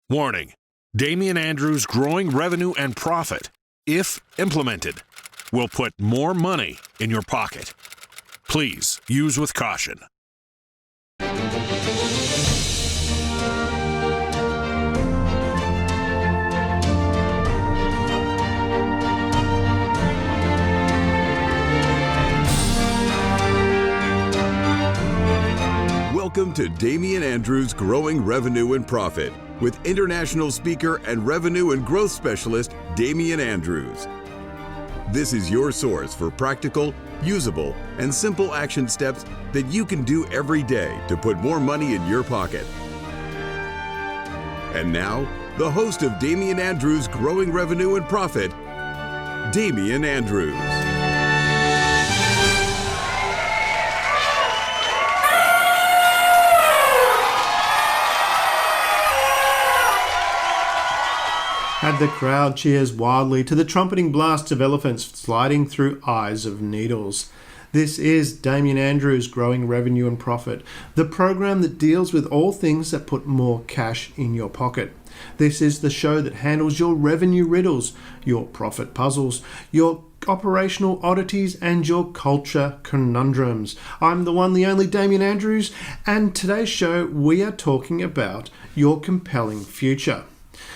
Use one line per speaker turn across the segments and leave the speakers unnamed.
Warning: Damian Andrews' growing revenue and profit, if implemented, will put more money in your pocket. Please use with caution.
Welcome to Damian Andrews' Growing Revenue and Profit with international speaker and revenue and growth specialist, Damian Andrews. This is your source for practical, usable, and simple action steps that you can do every day to put more money in your pocket. And now, the host of Damian Andrews' Growing Revenue and Profit, Damian Andrews.
And the crowd cheers wildly to the trumpeting blasts of elephants sliding through eyes of needles. This is Damian Andrews' Growing Revenue and Profit, the program that deals with all things that put more cash in your pocket. This is the show that handles your revenue riddles, your profit puzzles, your operational oddities, and your culture conundrums. I'm the one, the only Damian Andrews, and today's show we are talking about your compelling future.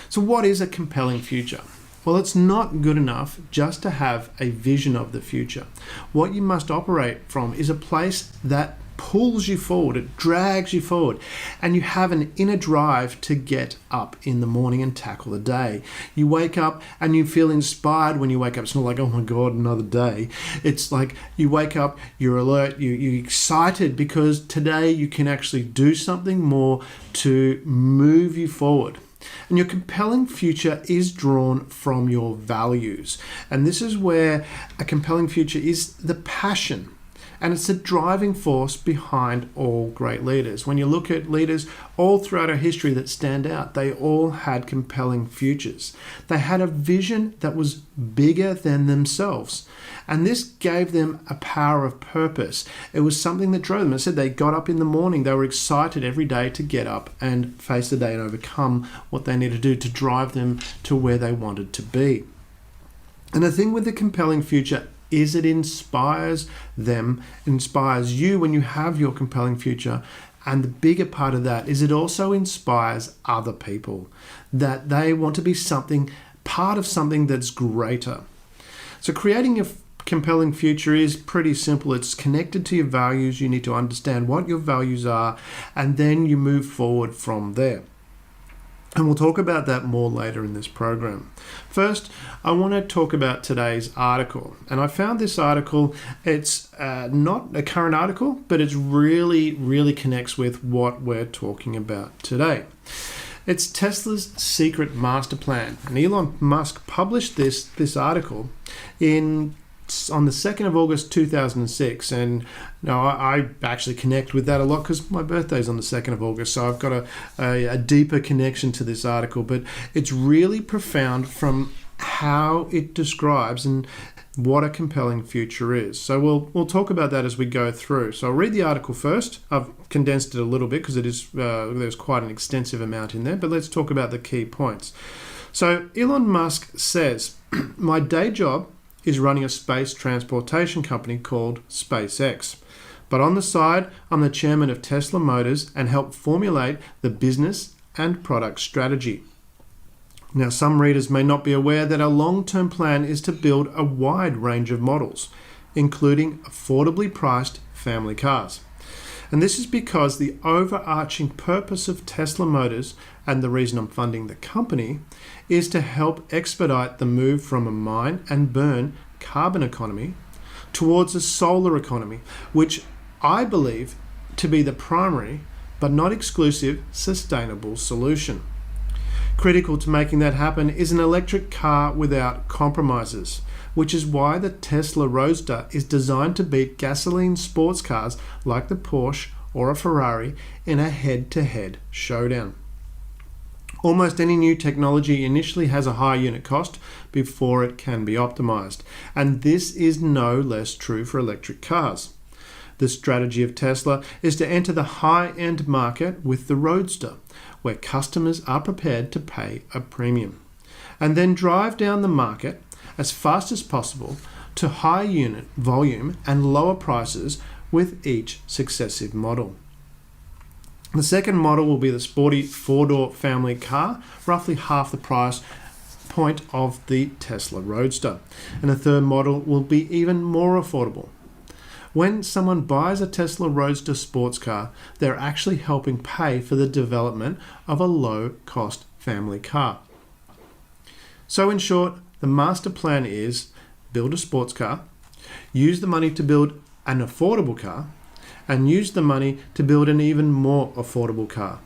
So what is a compelling future? Well, it's not good enough just to have a vision of the future. What you must operate from is a place that pulls you forward, it drags you forward, and you have an inner drive to get up in the morning and tackle the day. You wake up and you feel inspired when you wake up. It's not like, oh my God, another day. It's like you wake up, you're alert, you're excited because today you can actually do something more to move you forward. And your compelling future is drawn from your values. And this is where a compelling future is the passion. And it's the driving force behind all great leaders. When you look at leaders all throughout our history that stand out, they all had compelling futures. They had a vision that was bigger than themselves. And this gave them a power of purpose. It was something that drove them. I said they got up in the morning. They were excited every day to get up and face the day and overcome what they needed to do to drive them to where they wanted to be. And the thing with the compelling future is it inspires them, inspires you when you have your compelling future. And the bigger part of that is it also inspires other people that they want to be part of something that's greater. So creating a compelling future is pretty simple. It's connected to your values. You need to understand what your values are, and then you move forward from there. And we'll talk about that more later in this program. First, I want to talk about today's article. And I found this article, it's not a current article, but it really connects with what we're talking about today. It's Tesla's secret master plan. And Elon Musk published this article on the 2nd of August 2006, and now I actually connect with that a lot because my birthday's on the 2nd of August, so I've got a deeper connection to this article, but it's really profound from how it describes and what a compelling future is. So we'll talk about that as we go through. So I'll read the article first. I've condensed it a little bit because it is there's quite an extensive amount in there, but let's talk about the key points. So Elon Musk says, my day job is running a space transportation company called SpaceX. But on the side, I'm the chairman of Tesla Motors and help formulate the business and product strategy. Now, some readers may not be aware that our long-term plan is to build a wide range of models, including affordably priced family cars. And this is because the overarching purpose of Tesla Motors, and the reason I'm funding the company, is to help expedite the move from a mine and burn carbon economy towards a solar economy, which I believe to be the primary but not exclusive sustainable solution. Critical to making that happen is an electric car without compromises, which is why the Tesla Roadster is designed to beat gasoline sports cars like the Porsche or a Ferrari in a head-to-head showdown. Almost any new technology initially has a high unit cost before it can be optimized, and this is no less true for electric cars. The strategy of Tesla is to enter the high-end market with the Roadster, where customers are prepared to pay a premium, and then drive down the market as fast as possible to high unit volume and lower prices with each successive model. The second model will be the sporty four-door family car, roughly half the price point of the Tesla Roadster. And the third model will be even more affordable. When someone buys a Tesla Roadster sports car, they're actually helping pay for the development of a low-cost family car. So in short, the master plan is build a sports car, use the money to build an affordable car, and use the money to build an even more affordable car.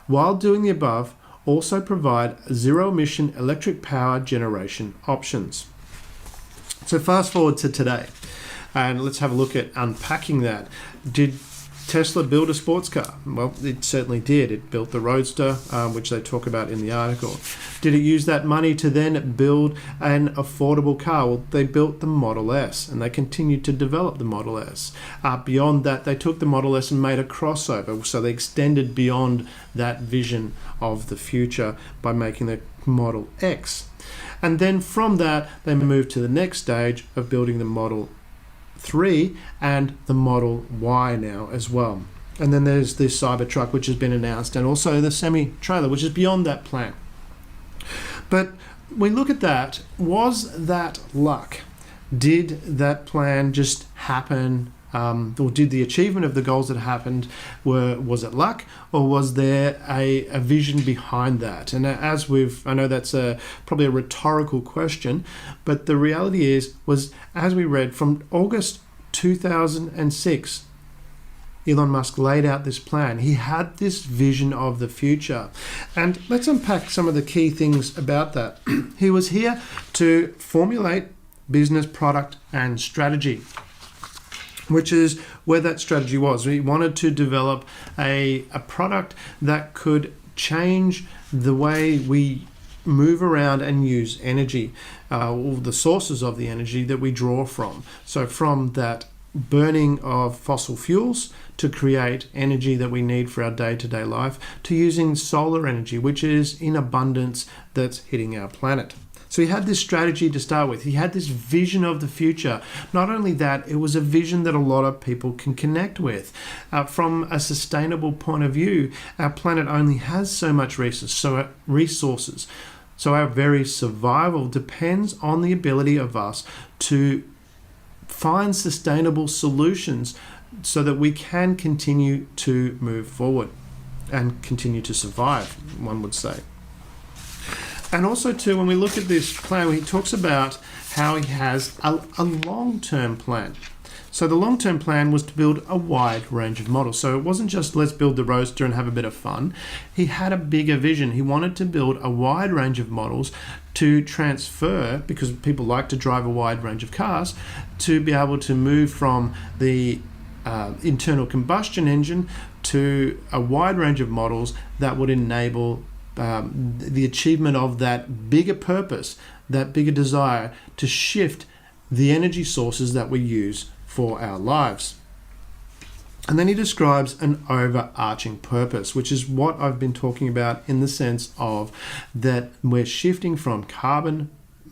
While doing the above, also provide zero-emission electric power generation options. So fast forward to today, and let's have a look at unpacking that. Did Tesla build a sports car? Well, it certainly did. It built the Roadster, which they talk about in the article. Did it use that money to then build an affordable car? Well, they built the Model S, and they continued to develop the Model S. Beyond that, they took the Model S and made a crossover, so they extended beyond that vision of the future by making the Model X. And then from that, they moved to the next stage of building the Model 3 and the Model Y now as well. And then there's the Cybertruck, which has been announced, and also the semi-trailer, which is beyond that plan. But we look at that, was that luck? Did that plan just happen? Or did the achievement of the goals that happened, was it luck, or was there a vision behind that? And I know that's probably a rhetorical question, but the reality was, as we read from August 2006, Elon Musk laid out this plan. He had this vision of the future. And let's unpack some of the key things about that. He was here to formulate business, product, and strategy, which is where that strategy was. We wanted to develop a product that could change the way we move around and use energy, or the sources of the energy that we draw from. So from that burning of fossil fuels to create energy that we need for our day-to-day life, to using solar energy, which is in abundance, that's hitting our planet. So he had this strategy to start with. He had this vision of the future. Not only that, it was a vision that a lot of people can connect with. From a sustainable point of view, our planet only has so much resources. So our very survival depends on the ability of us to find sustainable solutions so that we can continue to move forward and continue to survive, one would say. And also too, when we look at this plan, he talks about how he has a long-term plan. So the long-term plan was to build a wide range of models. So it wasn't just let's build the Roadster and have a bit of fun. He had a bigger vision. He wanted to build a wide range of models to transfer, because people like to drive a wide range of cars, to be able to move from the internal combustion engine to a wide range of models that would enable the achievement of that bigger purpose, that bigger desire to shift the energy sources that we use for our lives. And then he describes an overarching purpose, which is what I've been talking about, in the sense of that we're shifting from carbon,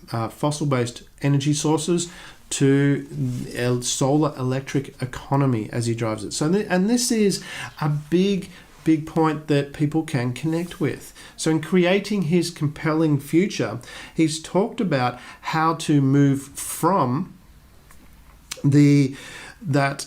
fossil-based energy sources to a solar electric economy as he drives it. And this is a big point that people can connect with. So in creating his compelling future, he's talked about how to move from that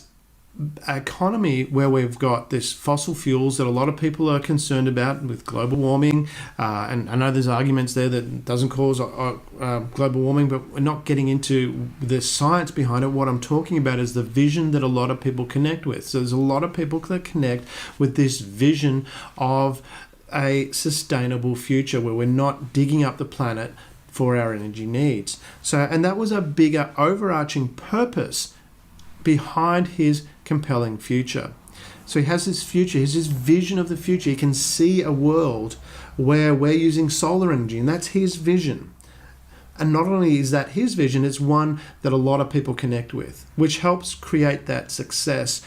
economy where we've got this fossil fuels that a lot of people are concerned about with global warming, and I know there's arguments there that doesn't cause global warming, but we're not getting into the science behind it. What I'm talking about is the vision that a lot of people connect with. So there's a lot of people that connect with this vision of a sustainable future where we're not digging up the planet for our energy needs. And that was a bigger overarching purpose behind his compelling future. So he has this future, he has this vision of the future. He can see a world where we're using solar energy, and that's his vision. And not only is that his vision, it's one that a lot of people connect with, which helps create that success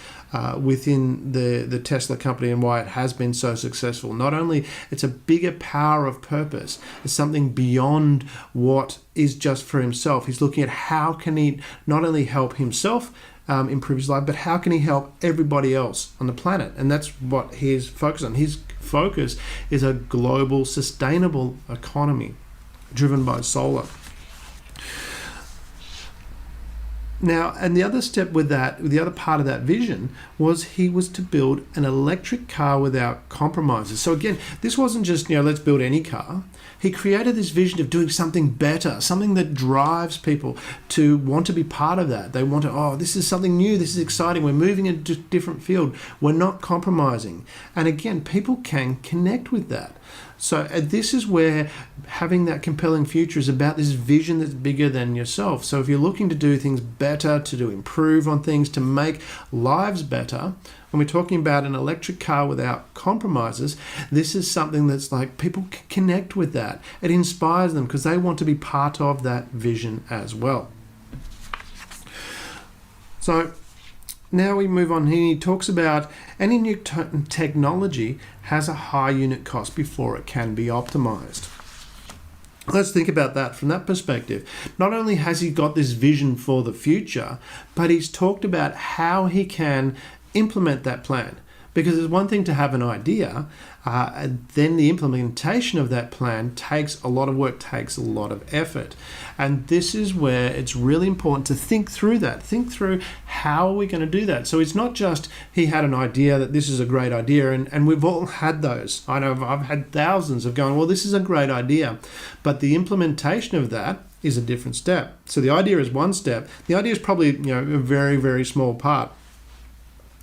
within the Tesla company and why it has been so successful. Not only it's a bigger power of purpose, it's something beyond what is just for himself. He's looking at how can he not only help himself improve his life, but how can he help everybody else on the planet? And that's what he's focused on. His focus is a global, sustainable economy driven by solar. Now, and the other step with that, the other part of that vision was he was to build an electric car without compromises. So again, this wasn't just, let's build any car. He created this vision of doing something better, something that drives people to want to be part of that. They want to, this is something new, this is exciting, we're moving into a different field, we're not compromising. And again, people can connect with that. So this is where having that compelling future is about this vision that's bigger than yourself. So if you're looking to do things better, to improve on things, to make lives better, when we're talking about an electric car without compromises, this is something that's like people can connect with that. It inspires them because they want to be part of that vision as well. So now we move on here. He talks about any new technology has a high unit cost before it can be optimized. Let's think about that from that perspective. Not only has he got this vision for the future, but he's talked about how he can implement that plan. Because it's one thing to have an idea, and then the implementation of that plan takes a lot of work, takes a lot of effort. And this is where it's really important to think through that. Think through how are we going to do that? So it's not just he had an idea that this is a great idea, and we've all had those. I know I've had thousands of going, well, this is a great idea. But the implementation of that is a different step. So the idea is one step. The idea is probably a very, very small part.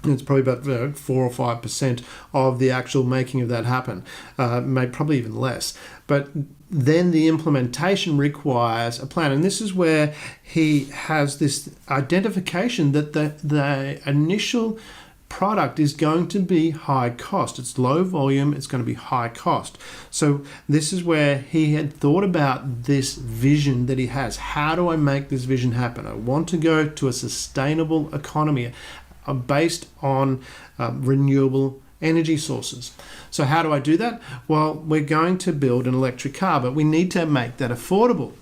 It's probably about 4 or 5% of the actual making of that happen, probably even less. But then the implementation requires a plan. And this is where he has this identification that the initial product is going to be high cost. It's low volume, it's going to be high cost. So this is where he had thought about this vision that he has. How do I make this vision happen? I want to go to a sustainable economy based on renewable energy sources. So how do I do that? Well, we're going to build an electric car, but we need to make that affordable.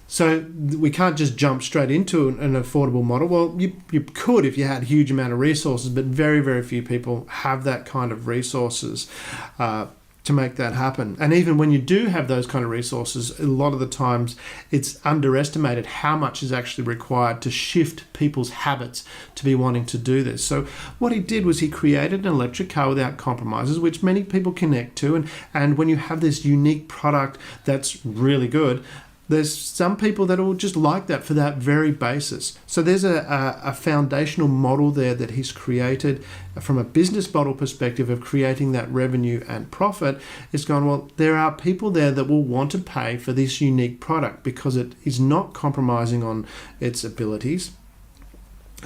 So we can't just jump straight into an affordable model. Well, you could if you had a huge amount of resources, but very, very few people have that kind of resources to make that happen. And even when you do have those kind of resources, a lot of the times it's underestimated how much is actually required to shift people's habits to be wanting to do this. So what he did was he created an electric car without compromises, which many people connect to. And when you have this unique product that's really good, there's some people that will just like that for that very basis. So there's a foundational model there that he's created from a business model perspective of creating that revenue and profit. It's gone, well, there are people there that will want to pay for this unique product because it is not compromising on its abilities.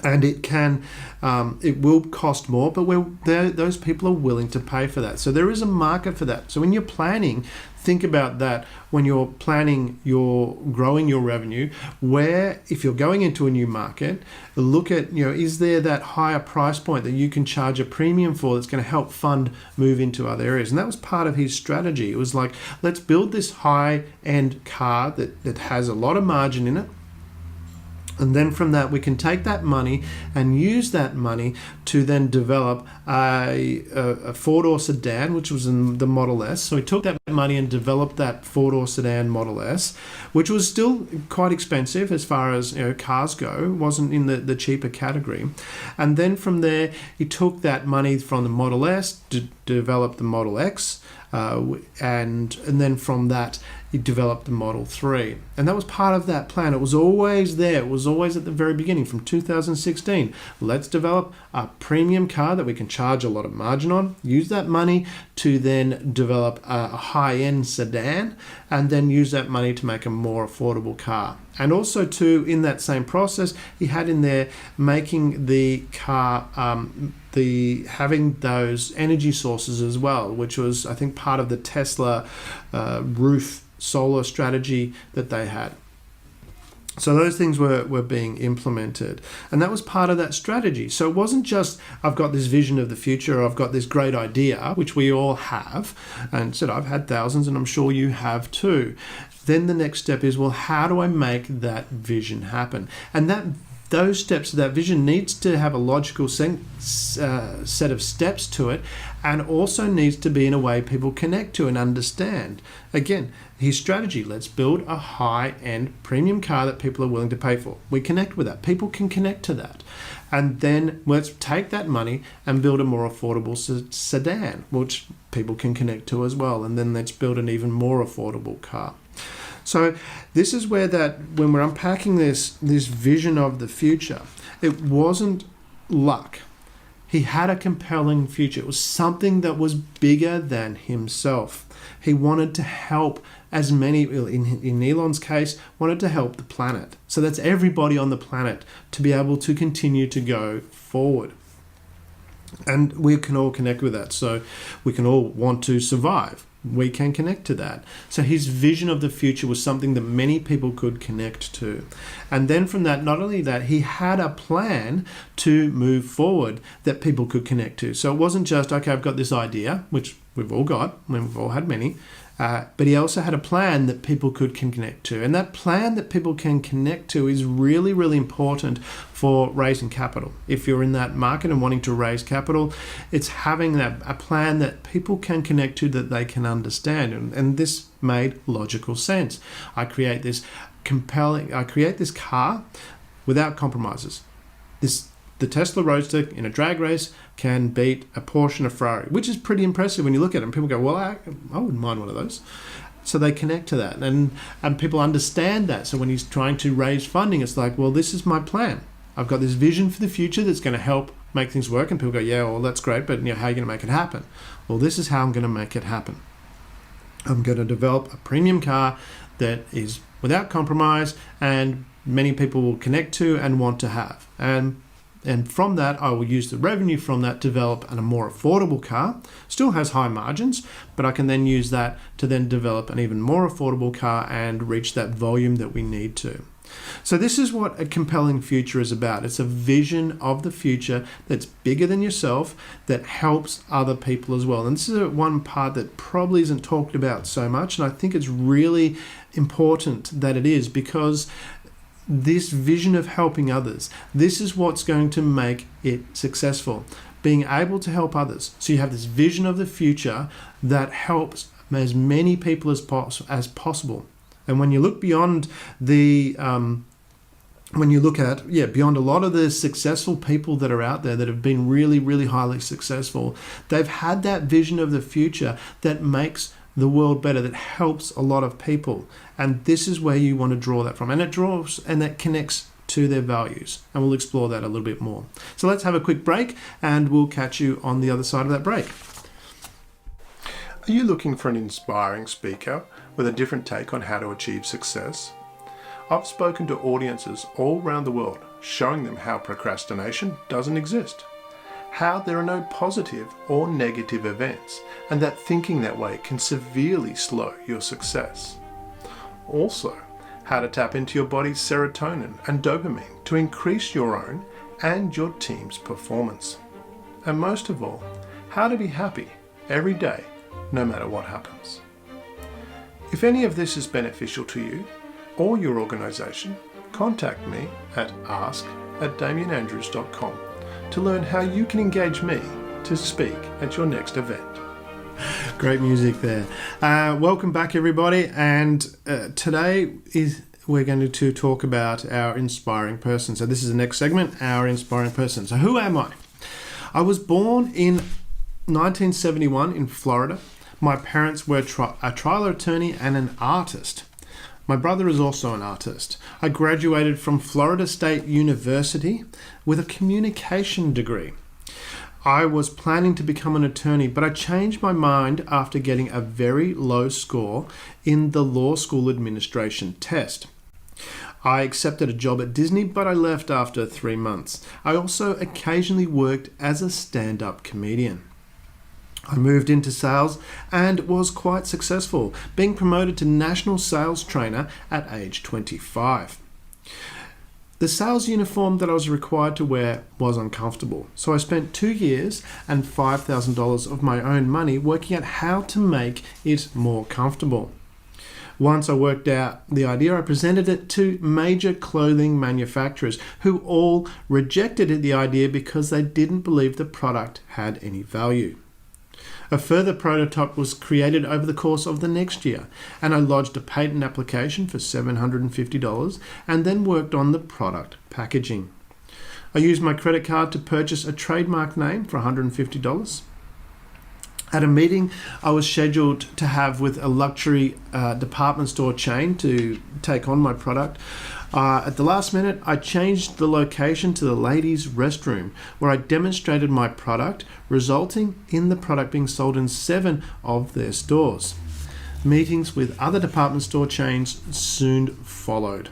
And it will cost more, but those people are willing to pay for that. So there is a market for that. So when you're planning, think about that when you're planning growing your revenue, where if you're going into a new market, look at, is there that higher price point that you can charge a premium for that's going to help fund move into other areas? And that was part of his strategy. It was like, let's build this high-end car that has a lot of margin in it. And then from that, we can take that money and use that money to then develop a four-door sedan, which was in the Model S. So we took that money and developed that four-door sedan Model S, which was still quite expensive as far as cars go. It wasn't in the cheaper category. And then from there, he took that money from the Model S to develop the Model X, and then from that, he developed the Model 3. And that was part of that plan. It was always there. It was always at the very beginning from 2016. Let's develop a premium car that we can charge a lot of margin on, use that money to then develop a high-end sedan, and then use that money to make a more affordable car. And also too, in that same process, he had in there making the car having those energy sources as well, which was, I think, part of the Tesla roof solar strategy that they had. So those things were being implemented, and that was part of that strategy. So it wasn't just, I've got this vision of the future, I've got this great idea, which we all have, and said I've had thousands, and I'm sure you have too. Then the next step is, well, how do I make that vision happen? And those steps of that vision needs to have a logical set of steps to it, and also needs to be in a way people connect to and understand. Again, his strategy, let's build a high-end premium car that people are willing to pay for. We connect with that. People can connect to that. And then let's take that money and build a more affordable sedan, which people can connect to as well. And then let's build an even more affordable car. So this is where when we're unpacking this vision of the future, it wasn't luck. He had a compelling future. It was something that was bigger than himself. He wanted to help as many, in Elon's case, wanted to help the planet. So that's everybody on the planet to be able to continue to go forward. And we can all connect with that. So we can all want to survive. We can connect to that. So his vision of the future was something that many people could connect to. And then from that, not only that, he had a plan to move forward that people could connect to. So it wasn't just, okay, I've got this idea, which we've all got, and we've all had many, but he also had a plan that people could connect to. And that plan that people can connect to is really, really important for raising capital. If you're in that market and wanting to raise capital, it's having a plan that people can connect to, that they can understand. And this made logical sense. I create this car without compromises. The Tesla Roadster in a drag race can beat a Porsche and a Ferrari, which is pretty impressive when you look at it. And people go, well, I wouldn't mind one of those. So they connect to that, and people understand that. So when he's trying to raise funding, it's like, well, this is my plan. I've got this vision for the future that's going to help make things work. And people go, yeah, well, that's great, but how are you going to make it happen? Well, this is how I'm going to make it happen. I'm going to develop a premium car that is without compromise, and many people will connect to and want to have. And from that, I will use the revenue from that to develop a more affordable car. Still has high margins, but I can then use that to then develop an even more affordable car and reach that volume that we need to. So this is what a compelling future is about. It's a vision of the future that's bigger than yourself, that helps other people as well. And this is one part that probably isn't talked about so much, and I think it's really important that it is, because this vision of helping others, this is what's going to make it successful. Being able to help others. So you have this vision of the future that helps as many people as possible. And when you look beyond beyond a lot of the successful people that are out there that have been really, really highly successful, they've had that vision of the future that makes the world better, that helps a lot of people. And this is where you want to draw that from. And it draws and that connects to their values. And we'll explore that a little bit more. So let's have a quick break, and we'll catch you on the other side of that break. Are you looking for an inspiring speaker with a different take on how to achieve success? I've spoken to audiences all around the world, showing them how procrastination doesn't exist, how there are no positive or negative events, and that thinking that way can severely slow your success. Also, how to tap into your body's serotonin and dopamine to increase your own and your team's performance. And most of all, how to be happy every day, no matter what happens. If any of this is beneficial to you or your organization, contact me at ask@damianandrews.com to learn how you can engage me to speak at your next event. Great music there. Welcome back, everybody. And today we're going to talk about our inspiring person. So this is the next segment, our inspiring person. So who am I? I was born in 1971 in Florida. My parents were a trial attorney and an artist. My brother is also an artist. I graduated from Florida State University with a communication degree. I was planning to become an attorney, but I changed my mind after getting a very low score in the law school administration test. I accepted a job at Disney, but I left after 3 months. I also occasionally worked as a stand-up comedian. I moved into sales and was quite successful, being promoted to National Sales Trainer at age 25. The sales uniform that I was required to wear was uncomfortable, so I spent 2 years and $5,000 of my own money working out how to make it more comfortable. Once I worked out the idea, I presented it to major clothing manufacturers who all rejected the idea because they didn't believe the product had any value. A further prototype was created over the course of the next year, and I lodged a patent application for $750 and then worked on the product packaging. I used my credit card to purchase a trademark name for $150. At a meeting I was scheduled to have with a luxury department store chain to take on my product, at the last minute I changed the location to the ladies' restroom, where I demonstrated my product, resulting in the product being sold in 7 of their stores. Meetings with other department store chains soon followed.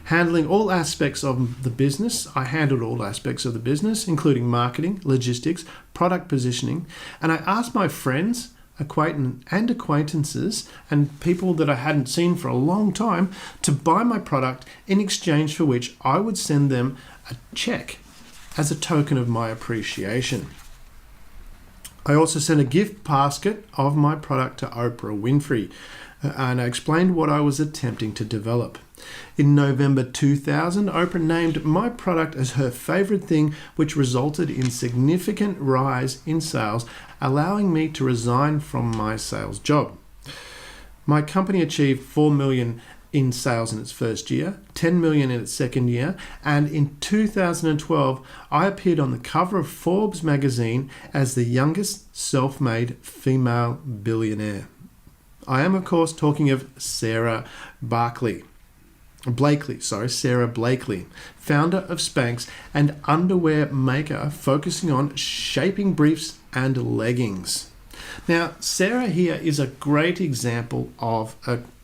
Handling all aspects of the business, I handled all aspects of the business, including marketing, logistics, product positioning, and I asked my friends, acquaintances, and people that I hadn't seen for a long time to buy my product, in exchange for which I would send them a check as a token of my appreciation. I also sent a gift basket of my product to Oprah Winfrey, and I explained what I was attempting to develop. In November 2000, Oprah named my product as her favorite thing, which resulted in significant rise in sales, allowing me to resign from my sales job. My company achieved $4 million in sales in its first year, $10 million in its second year, and in 2012, I appeared on the cover of Forbes magazine as the youngest self-made female billionaire. I am, of course, talking of Sarah Blakely, founder of Spanx and underwear maker focusing on shaping briefs and leggings. Now, Sarah here is a great example of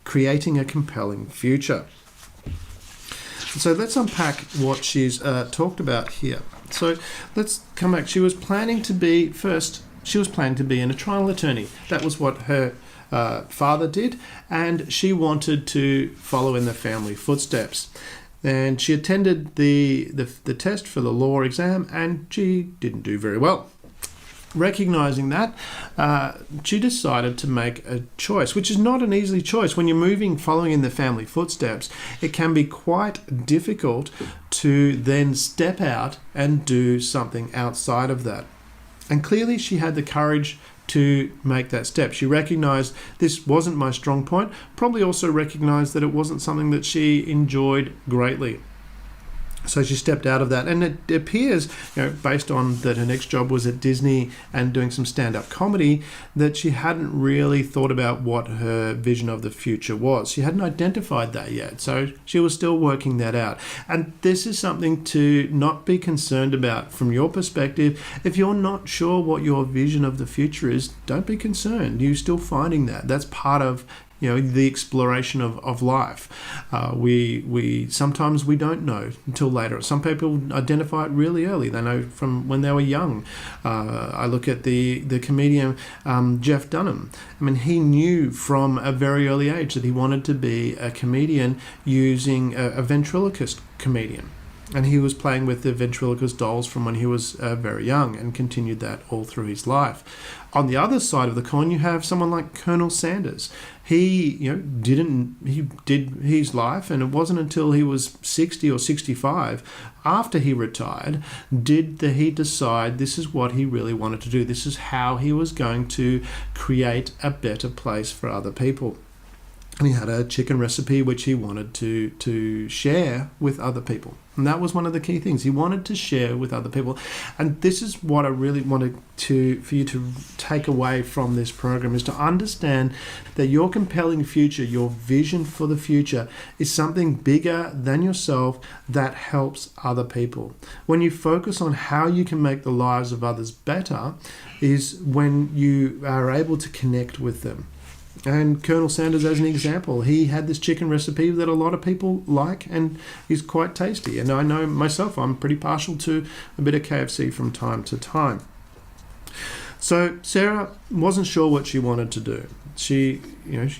creating a compelling future. So let's unpack what she's talked about here. So let's come back. She was planning to be an trial attorney. That was what her father did, and she wanted to follow in the family footsteps. And she attended the test for the law exam, and she didn't do very well. Recognizing that, she decided to make a choice, which is not an easy choice. When you're following in the family footsteps, it can be quite difficult to then step out and do something outside of that. And clearly she had the courage to make that step. She recognized this wasn't my strong point, probably also recognized that it wasn't something that she enjoyed greatly. So she stepped out of that, and it appears, based on that her next job was at Disney and doing some stand-up comedy, that she hadn't really thought about what her vision of the future was. She hadn't identified that yet, so she was still working that out. And this is something to not be concerned about from your perspective. If you're not sure what your vision of the future is, don't be concerned. You're still finding that. That's part of the exploration of life. We sometimes we don't know until later. Some people identify it really early. They know from when they were young. I look at the comedian Jeff Dunham. I mean, he knew from a very early age that he wanted to be a comedian using a ventriloquist comedian. And he was playing with the ventriloquist dolls from when he was very young, and continued that all through his life. On the other side of the coin, you have someone like Colonel Sanders. He did his life, and it wasn't until he was 60 or 65, after he retired, did he decide this is what he really wanted to do. This is how he was going to create a better place for other people. And he had a chicken recipe which he wanted to share with other people. And that was one of the key things. He wanted to share with other people. And this is what I really wanted for you to take away from this program, is to understand that your compelling future, your vision for the future, is something bigger than yourself that helps other people. When you focus on how you can make the lives of others better, is when you are able to connect with them. And Colonel Sanders, as an example, he had this chicken recipe that a lot of people like and is quite tasty. And I know myself, I'm pretty partial to a bit of KFC from time to time. So Sarah wasn't sure what she wanted to do. She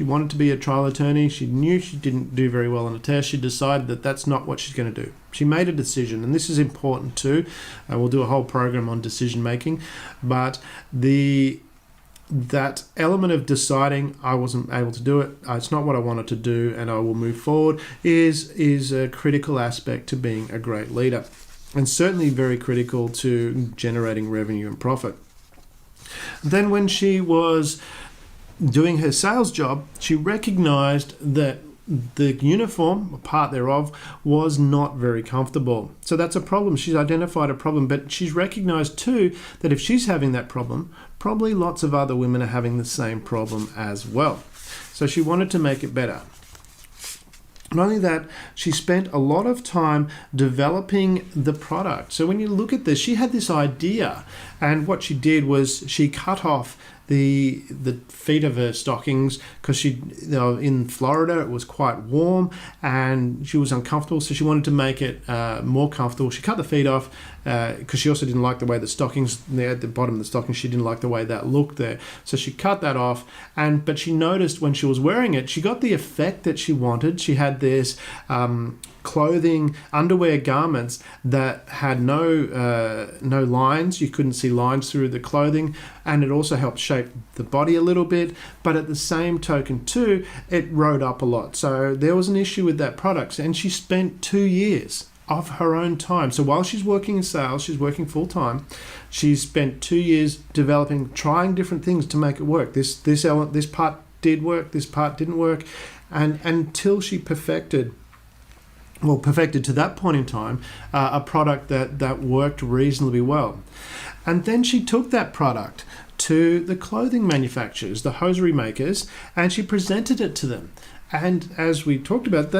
wanted to be a trial attorney. She knew she didn't do very well on a test. She decided that that's not what she's going to do. She made a decision, and this is important too. We'll do a whole program on decision making, but that element of deciding I wasn't able to do it, it's not what I wanted to do, and I will move forward is a critical aspect to being a great leader, and certainly very critical to generating revenue and profit. Then when she was doing her sales job, she recognized that the uniform, a part thereof, was not very comfortable. So that's a problem. She's identified a problem, but she's recognized too that if she's having that problem, probably lots of other women are having the same problem as well. So she wanted to make it better. Not only that, she spent a lot of time developing the product. So when you look at this, she had this idea, and what she did was she cut off the feet of her stockings because in Florida it was quite warm and she was uncomfortable, so she wanted to make it more comfortable. She cut the feet off because she also didn't like the way the stockings there at the bottom of the stockings, she didn't like the way that looked there, so she cut that off. But she noticed when she was wearing it, she got the effect that she wanted. She had this clothing, underwear garments that had no lines. You couldn't see lines through the clothing, and it also helped shape the body a little bit, but at the same token too, it rode up a lot. So there was an issue with that product, and she spent 2 years of her own time. So while she's working in sales, she's working full time, she spent 2 years developing, trying different things to make it work. This part did work, this part didn't work, and until she perfected to that point in time, a product that worked reasonably well. And then she took that product to the clothing manufacturers, the hosiery makers, and she presented it to them. And as we talked about,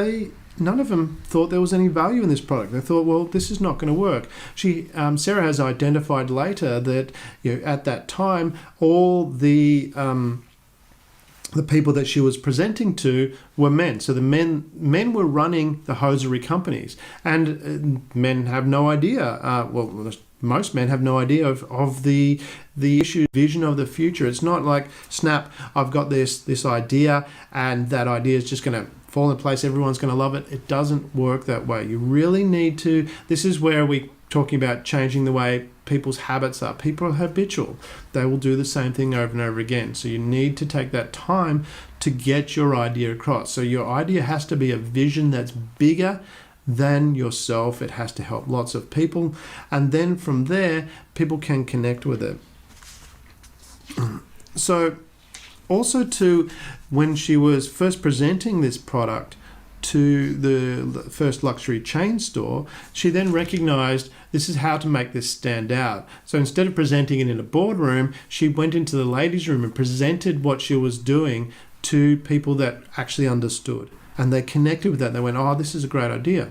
none of them thought there was any value in this product. They thought, well, this is not going to work. Sarah has identified later that at that time, all the people that she was presenting to were men. So the men were running the hosiery companies, and men have no idea. Most men have no idea of the issue, vision of the future. It's not like, snap, I've got this idea, and that idea is just going to fall in place. Everyone's going to love it. It doesn't work that way. You really need to. This is where we're talking about changing the way people's habits are. People are habitual. They will do the same thing over and over again. So you need to take that time to get your idea across. So your idea has to be a vision that's bigger than yourself. It has to help lots of people. And then from there, people can connect with it. So also too, when she was first presenting this product to the first luxury chain store, she then recognized this is how to make this stand out. So instead of presenting it in a boardroom, she went into the ladies' room and presented what she was doing to people that actually understood. And they connected with that. They went, oh, this is a great idea.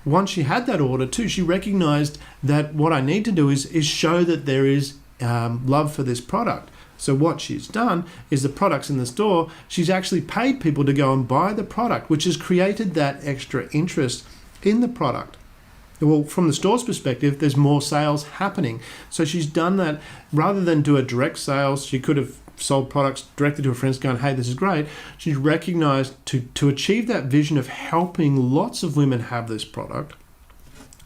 Once she had that order too, she recognized that what I need to do is show that there is love for this product. So what she's done is the products in the store, she's actually paid people to go and buy the product, which has created that extra interest in the product. Well, from the store's perspective, there's more sales happening. So she's done that rather than do a direct sales. She could have sold products directly to her friends going, hey, this is great. She's recognized to achieve that vision of helping lots of women have this product,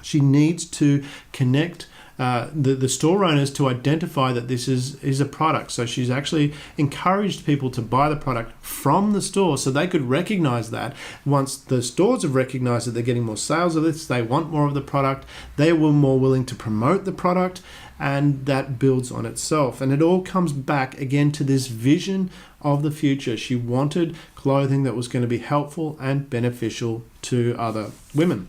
she needs to connect the store owners to identify that this is a product. So she's actually encouraged people to buy the product from the store so they could recognize that. Once the stores have recognized that they're getting more sales of this, they want more of the product, they were more willing to promote the product, and that builds on itself. And it all comes back again to this vision of the future. She wanted clothing that was going to be helpful and beneficial to other women.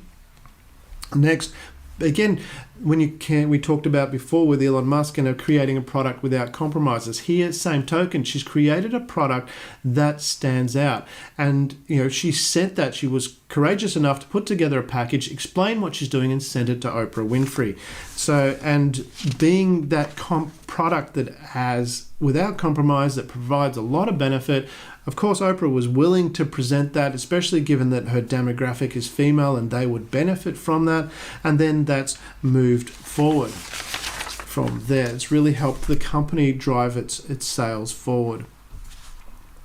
Next, again, we talked about before with Elon Musk and creating a product without compromises. Here, same token, she's created a product that stands out. And, she said that she was courageous enough to put together a package, explain what she's doing, and send it to Oprah Winfrey. So, and being that product that has, without compromise, that provides a lot of benefit. Of course, Oprah was willing to present that, especially given that her demographic is female and they would benefit from that. And then that's moved forward. from there. It's really helped the company drive its sales forward.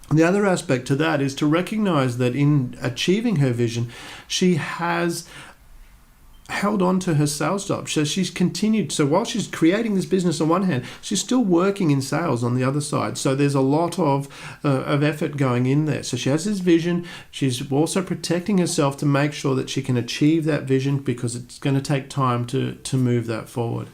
The other aspect to that is to recognize that in achieving her vision, she has held on to her sales job. So she's continued. So while she's creating this business on one hand, she's still working in sales on the other side. So there's a lot of effort going in there. So she has this vision. She's also protecting herself to make sure that she can achieve that vision, because it's going to take time to move that forward.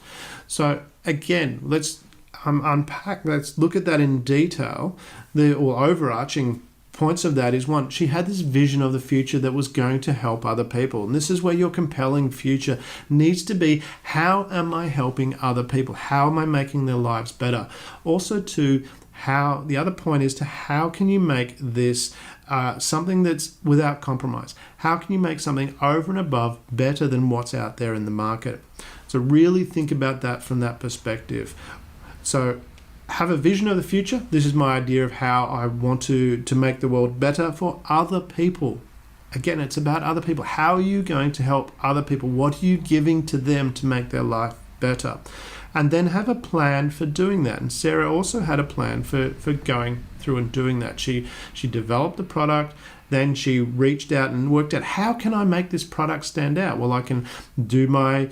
So again, let's unpack. Let's look at that in detail. The overarching points of that is, one, she had this vision of the future that was going to help other people. And this is where your compelling future needs to be. How am I helping other people? How am I making their lives better? Also, the other point is to how can you make this something that's without compromise? How can you make something over and above better than what's out there in the market? So really think about that from that perspective. So have a vision of the future. This is my idea of how I want to make the world better for other people. Again, it's about other people. How are you going to help other people? What are you giving to them to make their life better? And then have a plan for doing that. And Sarah also had a plan for going through and doing that. She developed the product. Then she reached out and worked out, how can I make this product stand out? Well, I can do my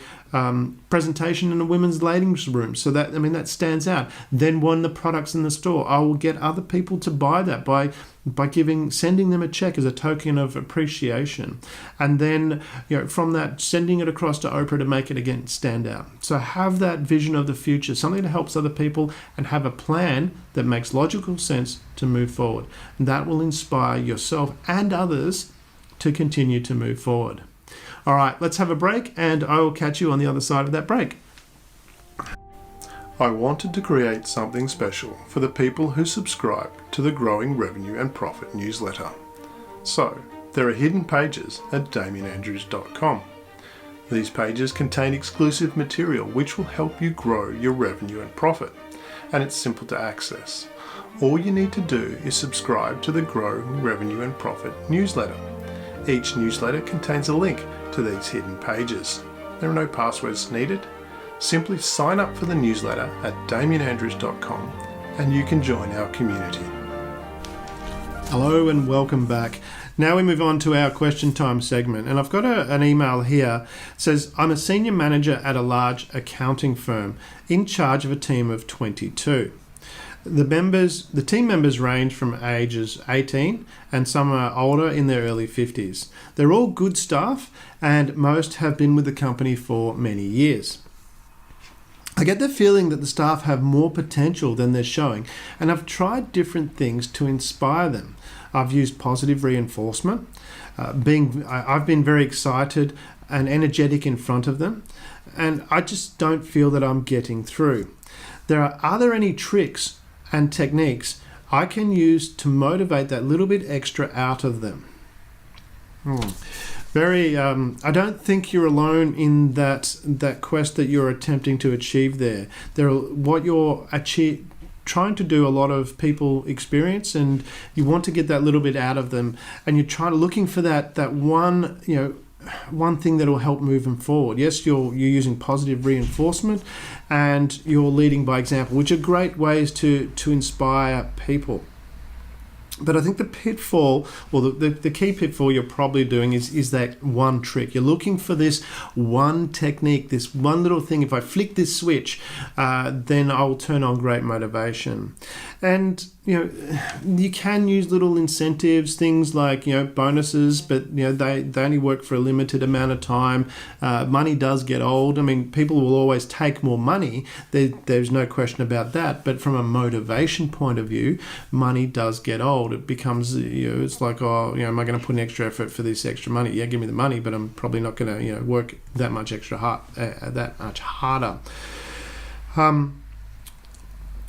presentation in a women's ladies room. So that stands out. Then when the product's in the store, I will get other people to buy that by sending them a check as a token of appreciation. And then, from that, sending it across to Oprah to make it again stand out. So have that vision of the future, something that helps other people, and have a plan that makes logical sense to move forward. And that will inspire yourself and others to continue to move forward. All right, let's have a break, and I will catch you on the other side of that break. I wanted to create something special for the people who subscribe to the Growing Revenue and Profit newsletter. So, there are hidden pages at damianandrews.com. These pages contain exclusive material which will help you grow your revenue and profit, and it's simple to access. All you need to do is subscribe to the Growing Revenue and Profit newsletter. Each newsletter contains a link to these hidden pages. There are no passwords needed. Simply sign up for the newsletter at damianandrews.com and you can join our community. Hello and welcome back. Now we move on to our question time segment, and I've got an email here. It says, I'm a senior manager at a large accounting firm in charge of a team of 22. The team members range from ages 18 and some are older in their early 50s. They're all good staff and most have been with the company for many years. I get the feeling that the staff have more potential than they're showing, and I've tried different things to inspire them. I've used positive reinforcement. I've been very excited and energetic in front of them, and I just don't feel that I'm getting through. Are there any tricks and techniques I can use to motivate that little bit extra out of them? I don't think you're alone in that quest that you're attempting to achieve there. What you're trying to do, a lot of people experience, and you want to get that little bit out of them, and you're looking for that one thing that will help move them forward. Yes, you're using positive reinforcement and you're leading by example, which are great ways to inspire people. But I think the pitfall, or the key pitfall you're probably doing is that one trick. You're looking for this one technique, this one little thing. If I flick this switch, then I'll turn on great motivation. And you can use little incentives, things like bonuses, but they only work for a limited amount of time. Money does get old. I mean, people will always take more money. There's no question about that. But from a motivation point of view, money does get old. It becomes it's like, am I going to put an extra effort for this extra money? Yeah, give me the money, but I'm probably not going to work that much harder.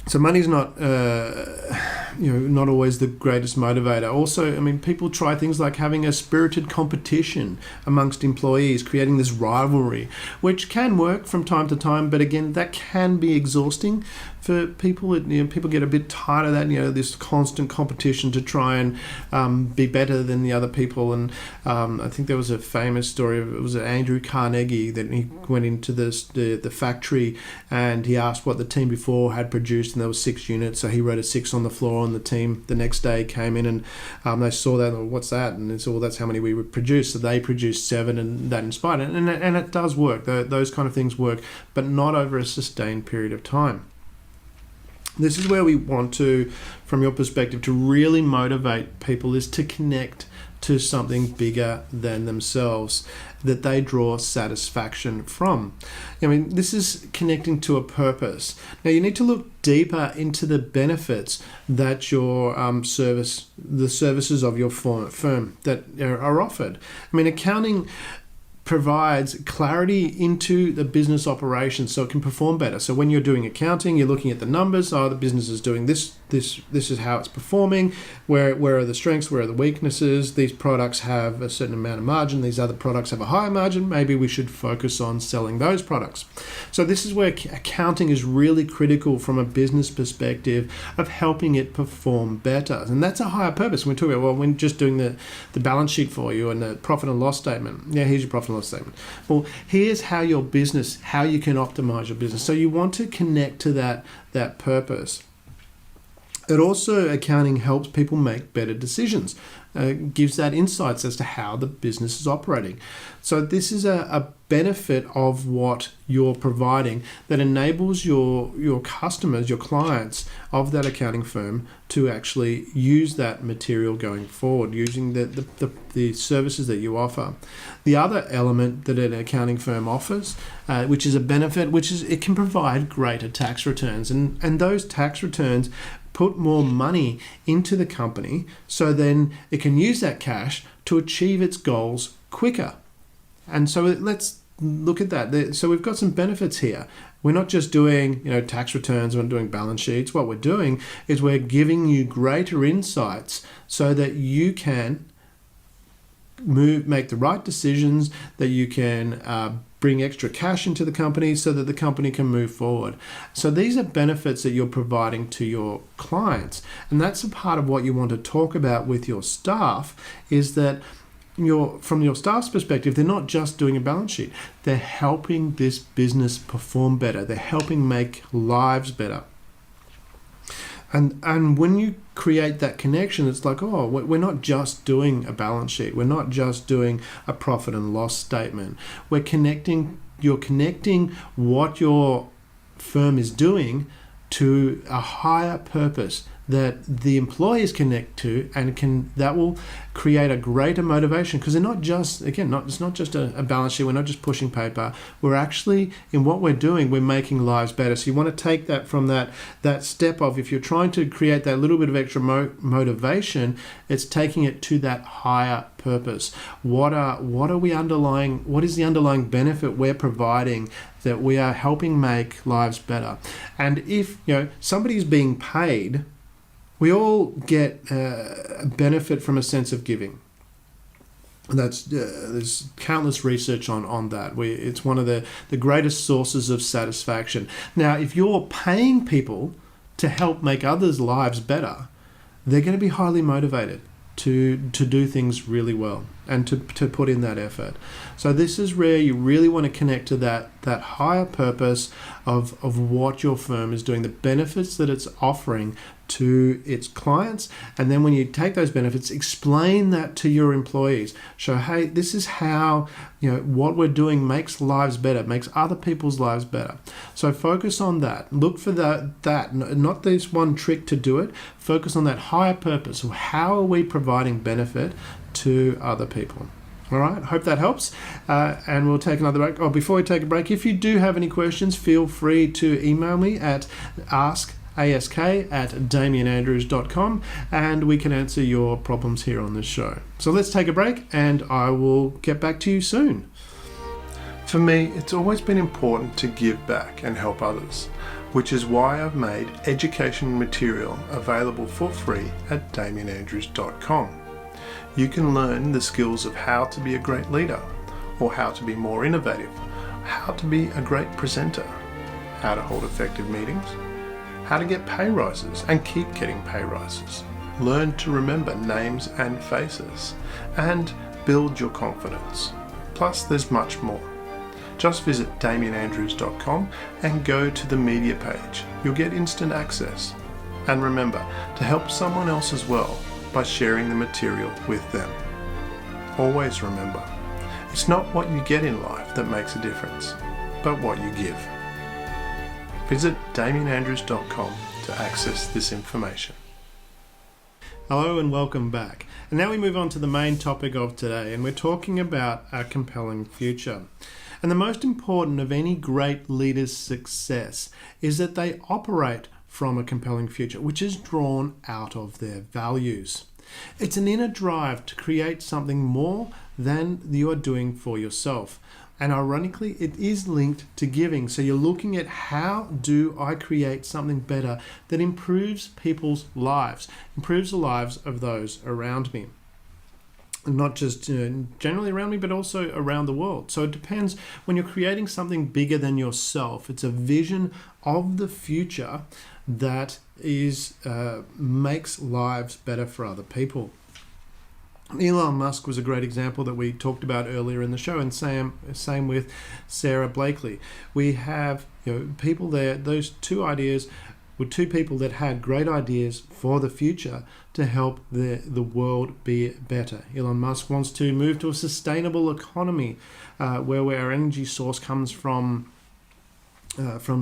So money's not not always the greatest motivator. Also, I mean, people try things like having a spirited competition amongst employees, creating this rivalry, which can work from time to time, but again, that can be exhausting for people, people get a bit tired of that, this constant competition to try and be better than the other people. And I think there was a famous story of, it was Andrew Carnegie, that he went into the factory and he asked what the team before had produced, and there was 6 units, so he wrote a 6 on the floor, and the team the next day came in and they saw that, what's that? And they said, well, that's how many we would produce. So they produced 7, and that inspired it. And it does work. Those kind of things work, but not over a sustained period of time. This is where we want to, from your perspective, to really motivate people, is to connect to something bigger than themselves that they draw satisfaction from. I mean, this is connecting to a purpose. Now, you need to look deeper into the benefits that your the services of your firm that are offered. I mean, accounting provides clarity into the business operations so it can perform better. So when you're doing accounting, you're looking at the numbers. The business is doing this is how it's performing. Where are the strengths? Where are the weaknesses? These products have a certain amount of margin. These other products have a higher margin. Maybe we should focus on selling those products. So this is where accounting is really critical from a business perspective of helping it perform better. And that's a higher purpose. When we talk about, well, when just doing the balance sheet for you and the profit and loss statement. Yeah, here's your profit and loss statement. Well, here's how you can optimize your business. So you want to connect to that purpose. It also, accounting helps people make better decisions, gives that insights as to how the business is operating. So this is a benefit of what you're providing that enables your customers, your clients of that accounting firm to actually use that material going forward, using the services that you offer. The other element that an accounting firm offers, which is a benefit, which is it can provide greater tax returns. And those tax returns put more money into the company, so then it can use that cash to achieve its goals quicker. And so let's look at that. So we've got some benefits here. We're not just doing tax returns, we're not doing balance sheets. What we're doing is we're giving you greater insights so that you can make the right decisions, that you can bring extra cash into the company so that the company can move forward. So these are benefits that you're providing to your clients. And that's a part of what you want to talk about with your staff, is that from your staff's perspective, they're not just doing a balance sheet. They're helping this business perform better. They're helping make lives better. And when you create that connection, it's like, oh, we're not just doing a balance sheet. We're not just doing a profit and loss statement. You're connecting what your firm is doing to a higher purpose that the employees connect to, and that will create a greater motivation, because they're not just, it's not just a balance sheet. We're not just pushing paper. We're actually, in what we're doing, we're making lives better. So you want to take that from that step of, if you're trying to create that little bit of extra motivation, it's taking it to that higher purpose. What is the underlying benefit we're providing, that we are helping make lives better? And if somebody's being paid, we all get a benefit from a sense of giving. And there's countless research on that. It's one of the greatest sources of satisfaction. Now, if you're paying people to help make others' lives better, they're going to be highly motivated to do things really well and to put in that effort. So this is where you really want to connect to that higher purpose of what your firm is doing, the benefits that it's offering to its clients. And then when you take those benefits, explain that to your employees. Show, hey, this is how what we're doing makes lives better, makes other people's lives better. So focus on that. Look for that not this one trick to do it. Focus on that higher purpose. How are we providing benefit to other people? All right, hope that helps. And we'll take another break. Before we take a break, if you do have any questions, feel free to email me at ask@damianandrews.com, and we can answer your problems here on this show. So let's take a break, and I will get back to you soon. For me, it's always been important to give back and help others, which is why I've made education material available for free at damianandrews.com. You can learn the skills of how to be a great leader, or how to be more innovative, how to be a great presenter, how to hold effective meetings, how to get pay rises and keep getting pay rises, learn to remember names and faces, and build your confidence. Plus, there's much more. Just visit damianandrews.com and go to the media page. You'll get instant access. And remember to help someone else as well by sharing the material with them. Always remember, it's not what you get in life that makes a difference, but what you give. Visit damianandrews.com to access this information. Hello and welcome back. And now we move on to the main topic of today, and we're talking about a compelling future. And the most important of any great leader's success is that they operate from a compelling future, which is drawn out of their values. It's an inner drive to create something more than you are doing for yourself. And ironically, it is linked to giving. So you're looking at how do I create something better that improves people's lives, improves the lives of those around me. Not just generally around me, but also around the world. So it depends. When you're creating something bigger than yourself, it's a vision of the future that is makes lives better for other people. Elon Musk was a great example that we talked about earlier in the show, and same with Sarah Blakely. We have people there. Those two ideas were two people that had great ideas for the future to help the world be better. Elon Musk wants to move to a sustainable economy where our energy source comes from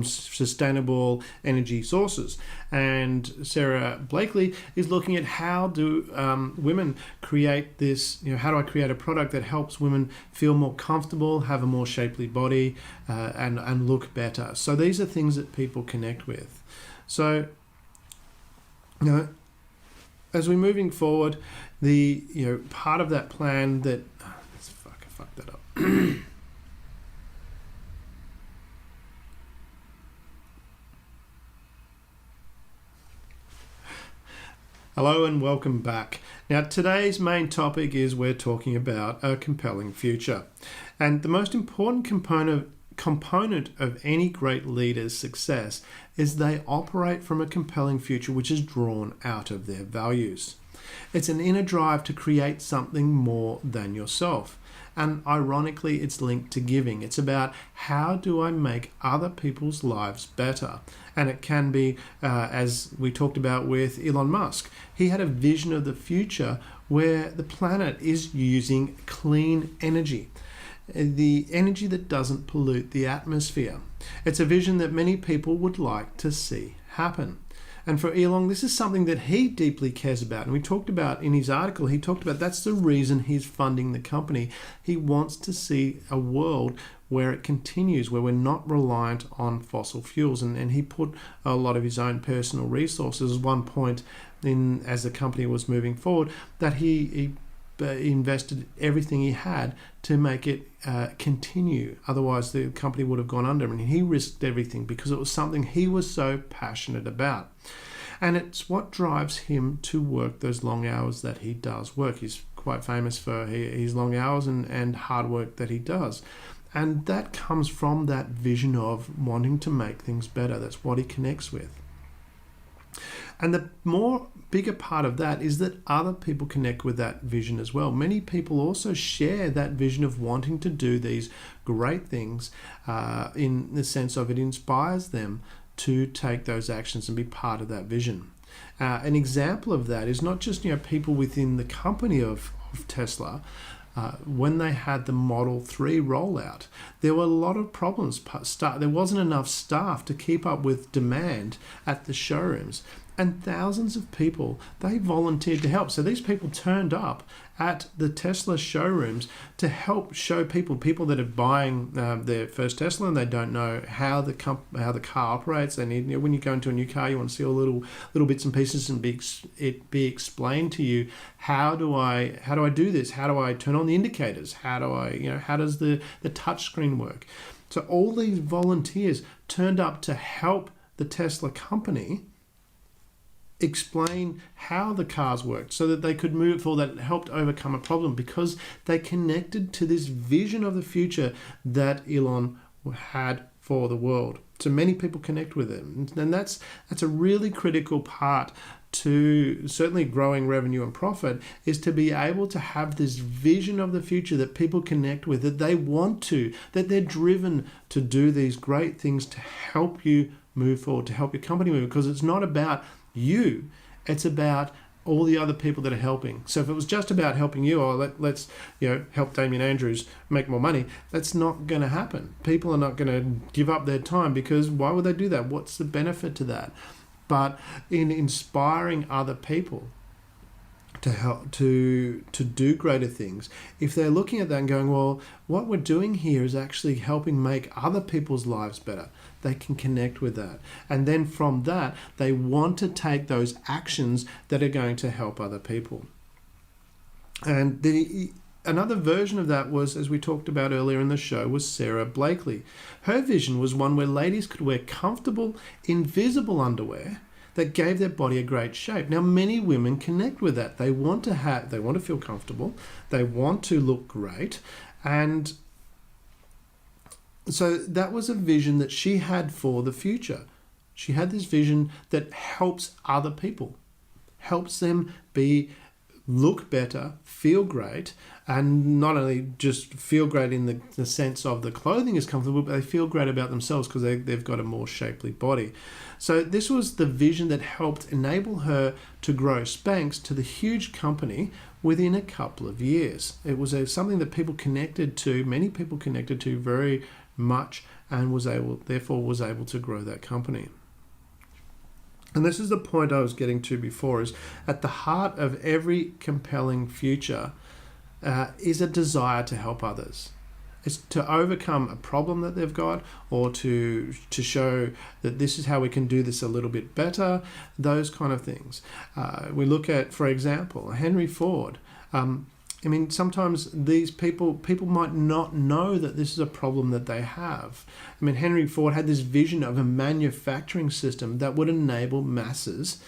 sustainable energy sources. And Sarah Blakely is looking at how do women create this, how do I create a product that helps women feel more comfortable, have a more shapely body, and look better. So these are things that people connect with. So, as we're moving forward, the part of that plan that I fucked that up. Hello and welcome back. Now today's main topic is we're talking about a compelling future. And the most important component of any great leader's success is they operate from a compelling future which is drawn out of their values. It's an inner drive to create something more than yourself. And ironically, it's linked to giving. It's about how do I make other people's lives better? And it can be, as we talked about with Elon Musk, he had a vision of the future where the planet is using clean energy, the energy that doesn't pollute the atmosphere. It's a vision that many people would like to see happen. And for Elon, this is something that he deeply cares about. And we talked about in his article, he talked about that's the reason he's funding the company. He wants to see a world where it continues, where we're not reliant on fossil fuels. And he put a lot of his own personal resources at one point as the company was moving forward, that he invested everything he had to make it continue. Otherwise, the company would have gone under. And he risked everything because it was something he was so passionate about. And it's what drives him to work those long hours that he does work. He's quite famous for his long hours and hard work that he does. And that comes from that vision of wanting to make things better. That's what he connects with. And the bigger part of that is that other people connect with that vision as well. Many people also share that vision of wanting to do these great things in the sense of it inspires them to take those actions and be part of that vision. An example of that is not just people within the company of Tesla. When they had the Model 3 rollout, there were a lot of problems. There wasn't enough staff to keep up with demand at the showrooms. And thousands of people, they volunteered to help. So these people turned up at the Tesla showrooms to help show people that are buying their first Tesla and they don't know how the car operates. They need, when you go into a new car, you want to see all little bits and pieces and be explained to you. How do I do this? How do I turn on the indicators? How does the touch screen work? So all these volunteers turned up to help the Tesla company explain how the cars worked so that they could move forward, that it helped overcome a problem because they connected to this vision of the future that Elon had for the world. So many people connect with it. And that's a really critical part to certainly growing revenue and profit, is to be able to have this vision of the future that people connect with, that they want to, that they're driven to do these great things to help you move forward, to help your company move, because it's not about you, it's about all the other people that are helping. So if it was just about helping you, or let's help Damien Andrews make more money, that's not going to happen. People are not going to give up their time, because why would they do that? What's the benefit to that? But in inspiring other people to help to do greater things, if they're looking at that and going, well, what we're doing here is actually helping make other people's lives better, they can connect with that. And then from that, they want to take those actions that are going to help other people. And another version of that was, as we talked about earlier in the show, was Sarah Blakely. Her vision was one where ladies could wear comfortable, invisible underwear that gave their body a great shape. Now, many women connect with that. They want to feel comfortable, they want to look great, and so that was a vision that she had for the future. She had this vision that helps other people, helps them look better, feel great, and not only just feel great in the sense of the clothing is comfortable, but they feel great about themselves because they've got a more shapely body. So this was the vision that helped enable her to grow Spanx to the huge company within a couple of years. It was something that many people connected to very much, and was able to grow that company. And this is the point I was getting to before, is at the heart of every compelling future is a desire to help others. It's to overcome a problem that they've got, or to show that this is how we can do this a little bit better, those kind of things. We look at, for example, Henry Ford. Sometimes these people might not know that this is a problem that they have. Henry Ford had this vision of a manufacturing system that would enable masses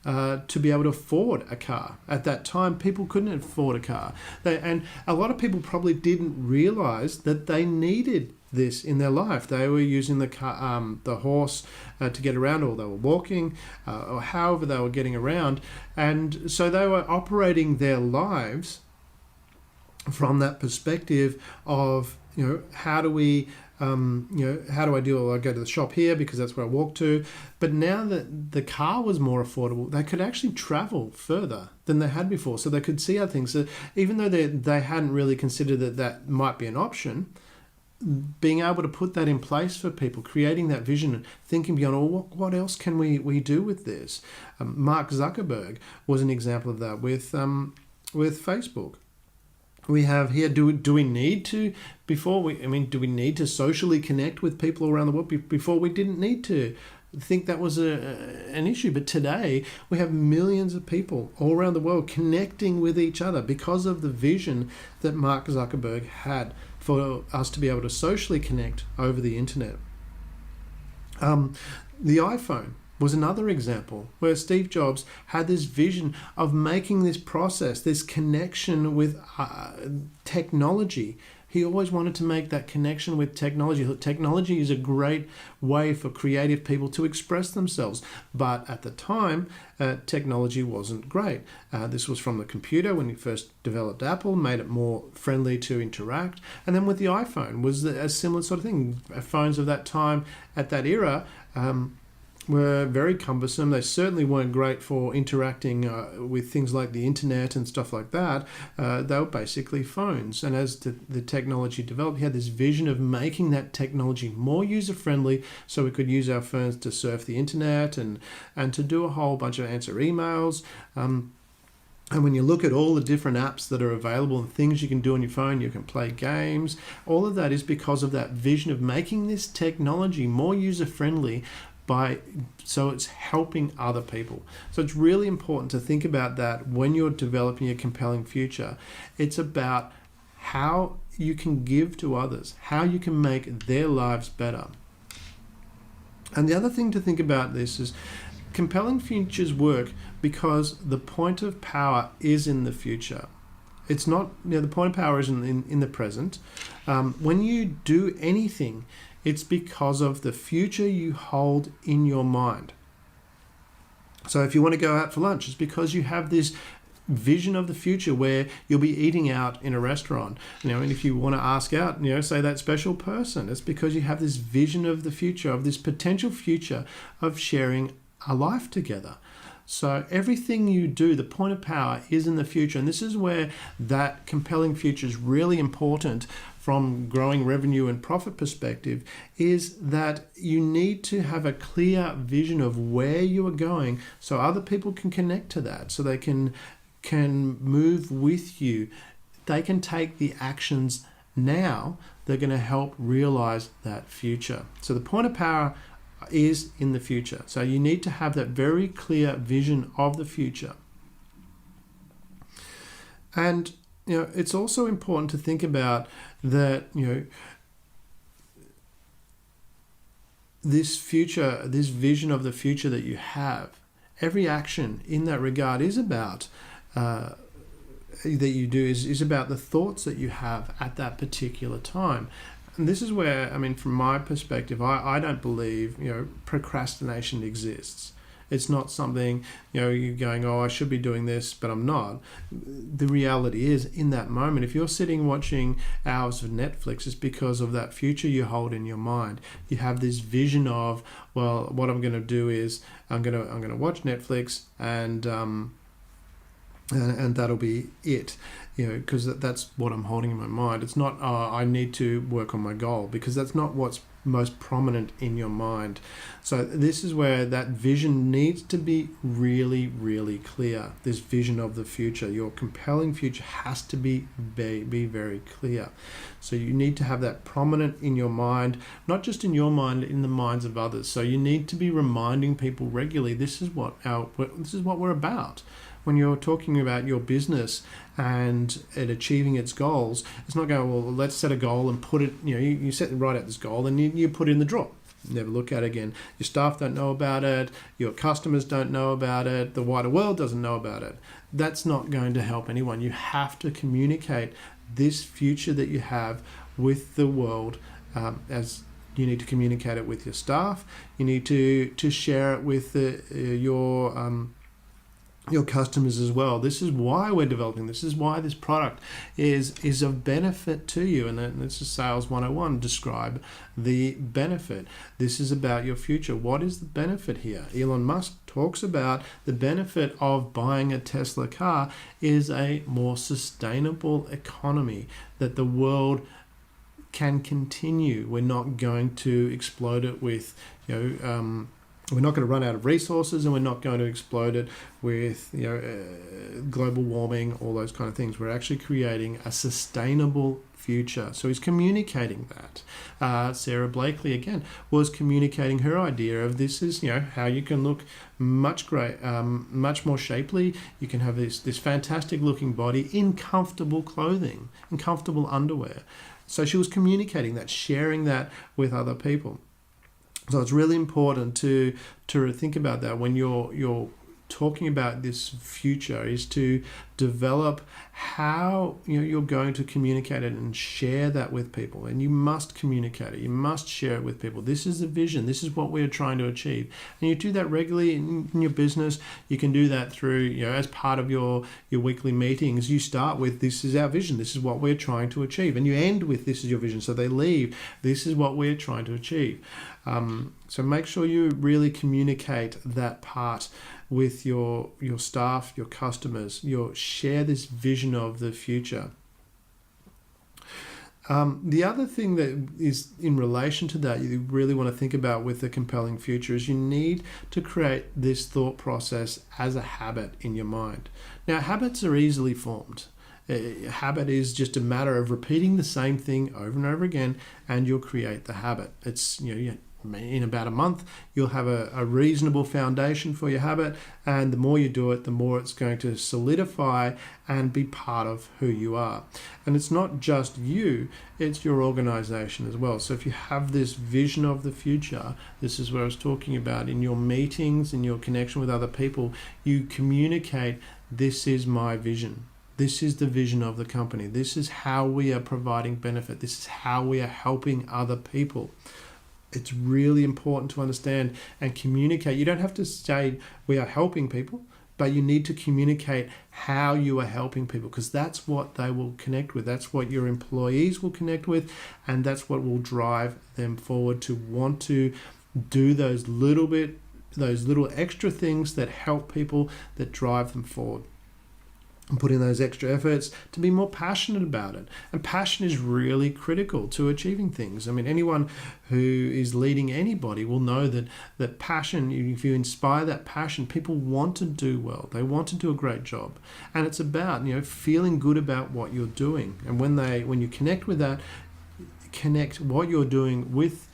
to be able to afford a car. At that time, people couldn't afford a car. And a lot of people probably didn't realize that they needed this in their life. They were using the horse to get around, or they were walking, or however they were getting around. And so they were operating their lives from that perspective of, how do I do? Well, I go to the shop here because that's where I walk to. But now that the car was more affordable, they could actually travel further than they had before. So they could see other things. So even though they hadn't really considered that might be an option, being able to put that in place for people, creating that vision and thinking beyond, what else can we do with this? Mark Zuckerberg was an example of that with Facebook. We have here, do we need to, do we need to socially connect with people around the world? Before, we didn't need to think that was an issue. But today, we have millions of people all around the world connecting with each other because of the vision that Mark Zuckerberg had for us to be able to socially connect over the internet. The iPhone was another example where Steve Jobs had this vision of making this process, this connection with technology. He always wanted to make that connection with technology. Technology is a great way for creative people to express themselves. But at the time, technology wasn't great. This was from the computer when he first developed Apple, made it more friendly to interact. And then with the iPhone was a similar sort of thing. Phones of that time, at that era, were very cumbersome. They certainly weren't great for interacting with things like the internet and stuff like that. They were basically phones. And as the technology developed, he had this vision of making that technology more user-friendly so we could use our phones to surf the internet and to do a whole bunch of answer emails. And when you look at all the different apps that are available and things you can do on your phone, you can play games, all of that is because of that vision of making this technology more user-friendly so it's helping other people. So it's really important to think about that when you're developing a compelling future. It's about how you can give to others, how you can make their lives better. And the other thing to think about this is compelling futures work because the point of power is in the future. It's not, the point of power isn't in the present. When you do anything, it's because of the future you hold in your mind. So if you want to go out for lunch, it's because you have this vision of the future where you'll be eating out in a restaurant. And if you want to ask out, say that special person, it's because you have this vision of the future, of this potential future of sharing a life together. So everything you do, the point of power is in the future. And this is where that compelling future is really important from growing revenue and profit perspective, is that you need to have a clear vision of where you are going so other people can connect to that, so they can move with you. They can take the actions now. They're going to help realize that future. So the point of power is in the future. So you need to have that very clear vision of the future. And it's also important to think about that, this future, this vision of the future that you have, every action in that regard is about that you do is about the thoughts that you have at that particular time. And this is where, from my perspective, I don't believe, procrastination exists. It's not something, you're going, oh, I should be doing this, but I'm not. The reality is, in that moment, if you're sitting watching hours of Netflix, it's because of that future you hold in your mind. You have this vision of, well, what I'm going to do is I'm going to watch Netflix and that'll be it, because that's what I'm holding in my mind. It's not, I need to work on my goal, because that's not what's most prominent in your mind. So this is where that vision needs to be really, really clear. This vision of the future, your compelling future, has to be very clear. So you need to have that prominent in your mind, not just in your mind, in the minds of others. So you need to be reminding people regularly, this is what we're about. When you're talking about your business and it achieving its goals, it's not going, well, let's set a goal and put it, you set right out this goal and you put it in the drawer. Never look at it again. Your staff don't know about it. Your customers don't know about it. The wider world doesn't know about it. That's not going to help anyone. You have to communicate this future that you have with the world, as you need to communicate it with your staff. You need to share it with your customers as well. This is why we're developing. This is why this product is of benefit to you. And this is Sales 101. Describe the benefit. This is about your future. What is the benefit here? Elon Musk talks about the benefit of buying a Tesla car is a more sustainable economy, that the world can continue. We're not going to explode it with, we're not going to run out of resources, and we're not going to explode it with global warming, all those kind of things. We're actually creating a sustainable future. So he's communicating that. Sarah Blakely, again, was communicating her idea of this is, how you can look much more shapely. You can have this fantastic looking body in comfortable clothing, in comfortable underwear. So she was communicating that, sharing that with other people. So it's really important to think about that when you're talking about this future, is to develop how you're going to communicate it and share that with people. And you must communicate it. You must share it with people. This is the vision. This is what we're trying to achieve. And you do that regularly in your business. You can do that through, as part of your weekly meetings. You start with, this is our vision. This is what we're trying to achieve. And you end with, this is your vision. So they leave, this is what we're trying to achieve. So make sure you really communicate that part with your staff, your customers. Share this vision of the future. The other thing that is in relation to that you really want to think about with the compelling future is you need to create this thought process as a habit in your mind. Now, habits are easily formed. A habit is just a matter of repeating the same thing over and over again, and you'll create the habit. It's, in about a month, you'll have a reasonable foundation for your habit, and the more you do it, the more it's going to solidify and be part of who you are. And it's not just you, it's your organization as well. So if you have this vision of the future, this is what I was talking about in your meetings, in your connection with other people, you communicate, this is my vision. This is the vision of the company. This is how we are providing benefit. This is how we are helping other people. It's really important to understand and communicate. You don't have to say we are helping people, but you need to communicate how you are helping people, because that's what they will connect with. That's what your employees will connect with, and that's what will drive them forward to want to do those little extra things that help people, that drive them forward. And put in those extra efforts to be more passionate about it. And passion is really critical to achieving things. I mean, anyone who is leading anybody will know that passion, if you inspire that passion, people want to do well. They want to do a great job. And it's about, feeling good about what you're doing. And when you connect with that, connect what you're doing with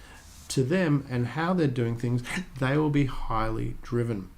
to them and how they're doing things, they will be highly driven.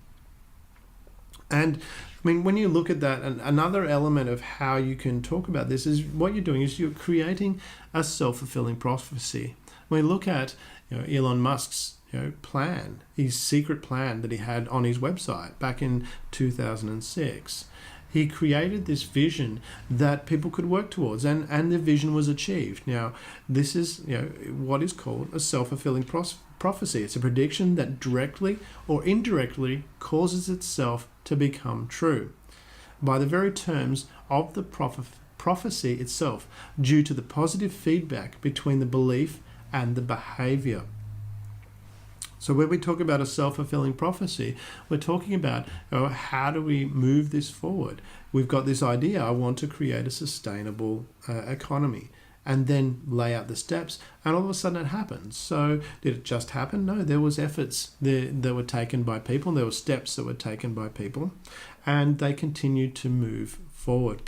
And I mean, when you look at that, and another element of how you can talk about this is what you're doing is you're creating a self-fulfilling prophecy. When we look at Elon Musk's plan, his secret plan that he had on his website back in 2006, he created this vision that people could work towards, and the vision was achieved. Now, this is what is called a self-fulfilling prophecy. It's a prediction that directly or indirectly causes itself to become true by the very terms of the prophecy itself, due to the positive feedback between the belief and the behavior. So when we talk about a self-fulfilling prophecy, we're talking about how do we move this forward? We've got this idea, I want to create a sustainable economy, and then lay out the steps, and all of a sudden it happens. So did it just happen? No, there was efforts that were taken by people, there were steps that were taken by people, and they continued to move forward.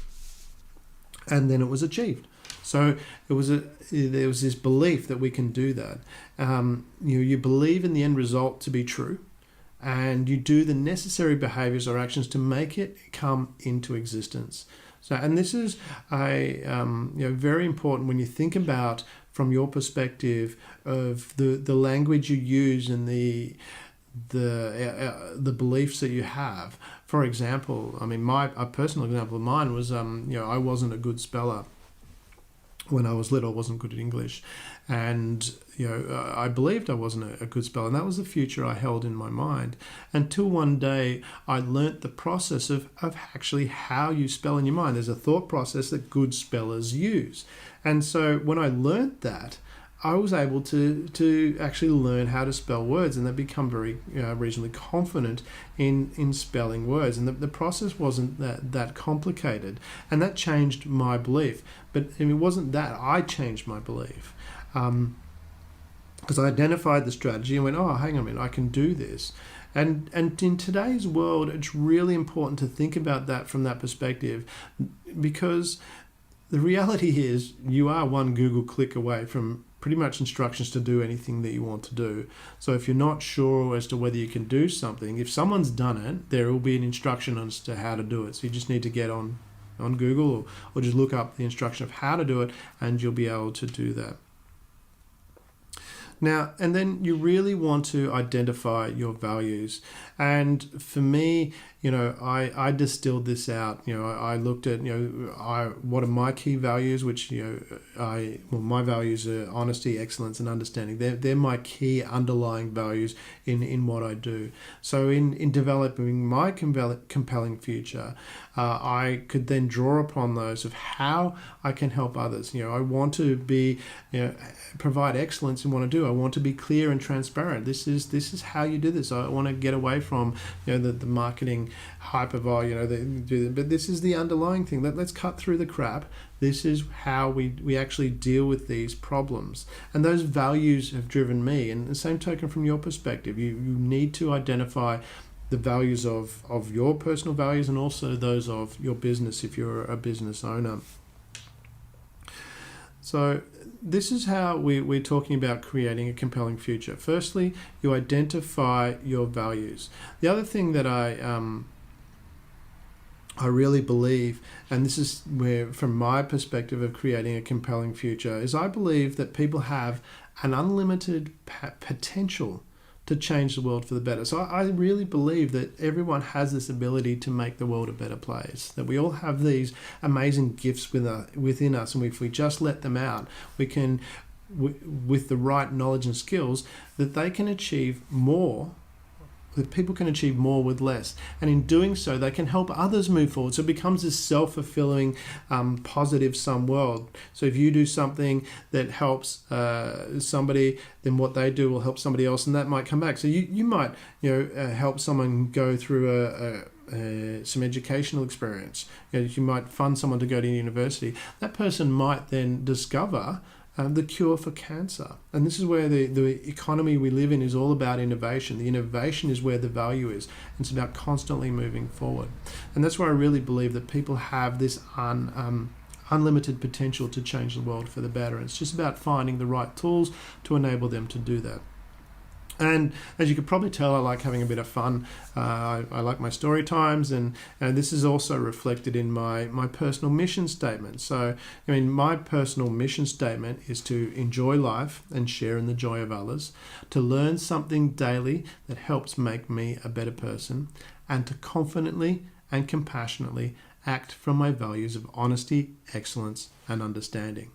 And then it was achieved. So there was this belief that we can do that. You believe in the end result to be true, and you do the necessary behaviors or actions to make it come into existence. So, and this is very important when you think about, from your perspective, of the language you use and the beliefs that you have. For example, I mean, a personal example of mine was I wasn't a good speller. When I was little, I wasn't good at English, and I believed I wasn't a good speller, and that was the future I held in my mind, until one day I learnt the process of actually how you spell in your mind. There's a thought process that good spellers use, and so when I learnt that, I was able to actually learn how to spell words, and then become very reasonably confident in spelling words. And the process wasn't that complicated, and that changed my belief. But it wasn't that I changed my belief, because I identified the strategy and went, oh, hang on a minute, I can do this. And in today's world, it's really important to think about that from that perspective, because the reality is you are one Google click away from pretty much instructions to do anything that you want to do. So if you're not sure as to whether you can do something, if someone's done it, there will be an instruction as to how to do it. So you just need to get on Google or just look up the instruction of how to do it, and you'll be able to do that. Now, and then you really want to identify your values. And for me, I distilled this out. I looked at, what are my key values, which, my values are honesty, excellence, and understanding. They're my key underlying values in what I do. So in developing my compelling future, I could then draw upon those of how I can help others. I want to be, provide excellence in what I do. I want to be clear and transparent. This is how you do this. I want to get away from the marketing hype of but this is the underlying thing. Let's cut through the crap. This is how we actually deal with these problems, and those values have driven me. And the same token, from your perspective, you need to identify the values of your personal values, and also those of your business if you're a business owner. So this is how we're talking about creating a compelling future. Firstly, you identify your values. The other thing that I really believe, and this is where, from my perspective of creating a compelling future, is I believe that people have an unlimited potential to change the world for the better. So I really believe that everyone has this ability to make the world a better place, that we all have these amazing gifts within us, and if we just let them out, we can, with the right knowledge and skills, that they can achieve more, that people can achieve more with less. And in doing so, they can help others move forward. So it becomes this self-fulfilling, positive sum world. So if you do something that helps somebody, then what they do will help somebody else, and that might come back. So you might help someone go through some educational experience. You might fund someone to go to university. That person might then discover the cure for cancer. And this is where the economy we live in is all about innovation. The innovation is where the value is. It's about constantly moving forward. And that's where I really believe that people have this unlimited potential to change the world for the better. It's just about finding the right tools to enable them to do that. And as you could probably tell, I like having a bit of fun. I like my story times, and this is also reflected in my personal mission statement. So, my personal mission statement is to enjoy life and share in the joy of others, to learn something daily that helps make me a better person, and to confidently and compassionately act from my values of honesty, excellence, and understanding.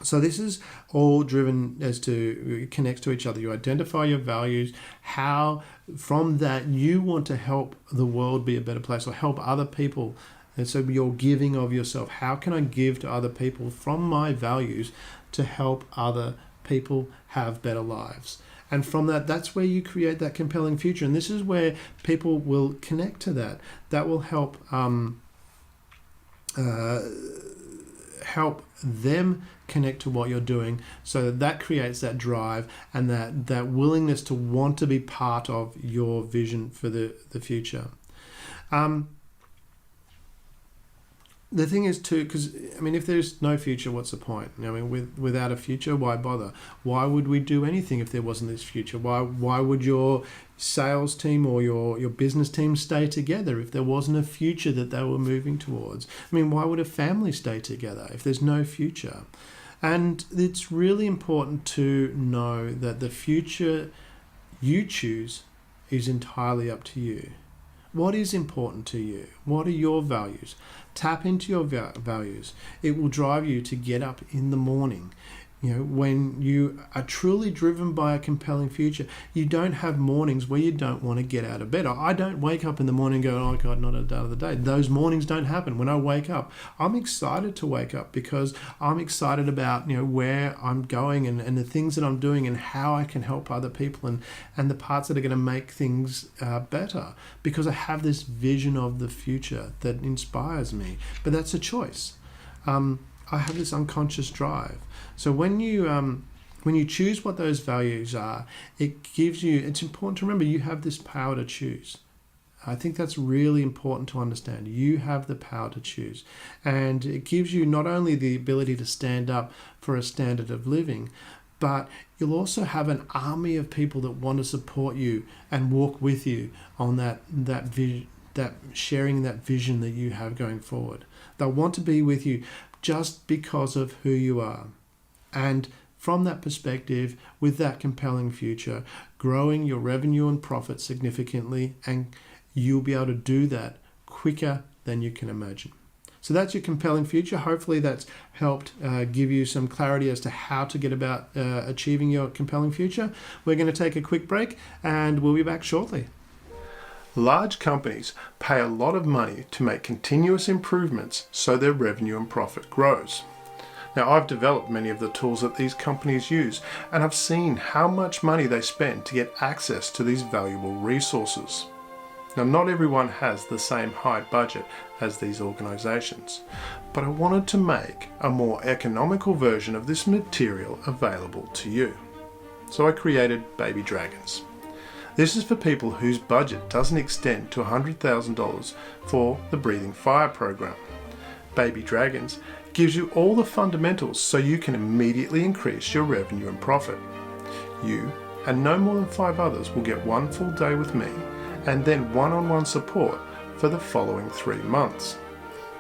So this is all driven as to connects to each other. You identify your values, how from that you want to help the world be a better place or help other people. And so you're giving of yourself. How can I give to other people from my values to help other people have better lives? And from that, that's where you create that compelling future. And this is where people will connect to that. That will help help them connect to what you're doing, so that creates that drive and that willingness to want to be part of your vision for the future. The thing is too, because if there's no future, what's the point? Without a future, why bother? Why would we do anything if there wasn't this future? Why would your sales team or your business team stay together if there wasn't a future that they were moving towards? Why would a family stay together if there's no future? And it's really important to know that the future you choose is entirely up to you. What is important to you? What are your values? Tap into your values. It will drive you to get up in the morning. When you are truly driven by a compelling future, you don't have mornings where you don't want to get out of bed. I don't wake up in the morning and go, oh God, not another day. Those mornings don't happen. When I wake up, I'm excited to wake up because I'm excited about where I'm going and the things that I'm doing and how I can help other people and the parts that are going to make things better, because I have this vision of the future that inspires me. But that's a choice. I have this unconscious drive. So when you choose what those values are, it's important to remember you have this power to choose. I think that's really important to understand. You have the power to choose. And it gives you not only the ability to stand up for a standard of living, but you'll also have an army of people that want to support you and walk with you on that sharing that vision that you have going forward. They'll want to be with you just because of who you are. And from that perspective, with that compelling future, growing your revenue and profit significantly, and you'll be able to do that quicker than you can imagine. So that's your compelling future. Hopefully that's helped give you some clarity as to how to get about achieving your compelling future. We're going to take a quick break and we'll be back shortly. Large companies pay a lot of money to make continuous improvements so their revenue and profit grows. Now, I've developed many of the tools that these companies use, and I've seen how much money they spend to get access to these valuable resources. Now, not everyone has the same high budget as these organizations, but I wanted to make a more economical version of this material available to you. So I created Baby Dragons. This is for people whose budget doesn't extend to $100,000 for the Breathing Fire program. Baby Dragons gives you all the fundamentals so you can immediately increase your revenue and profit. You and no more than 5 others will get 1 full day with me and then one-on-one support for the following 3 months.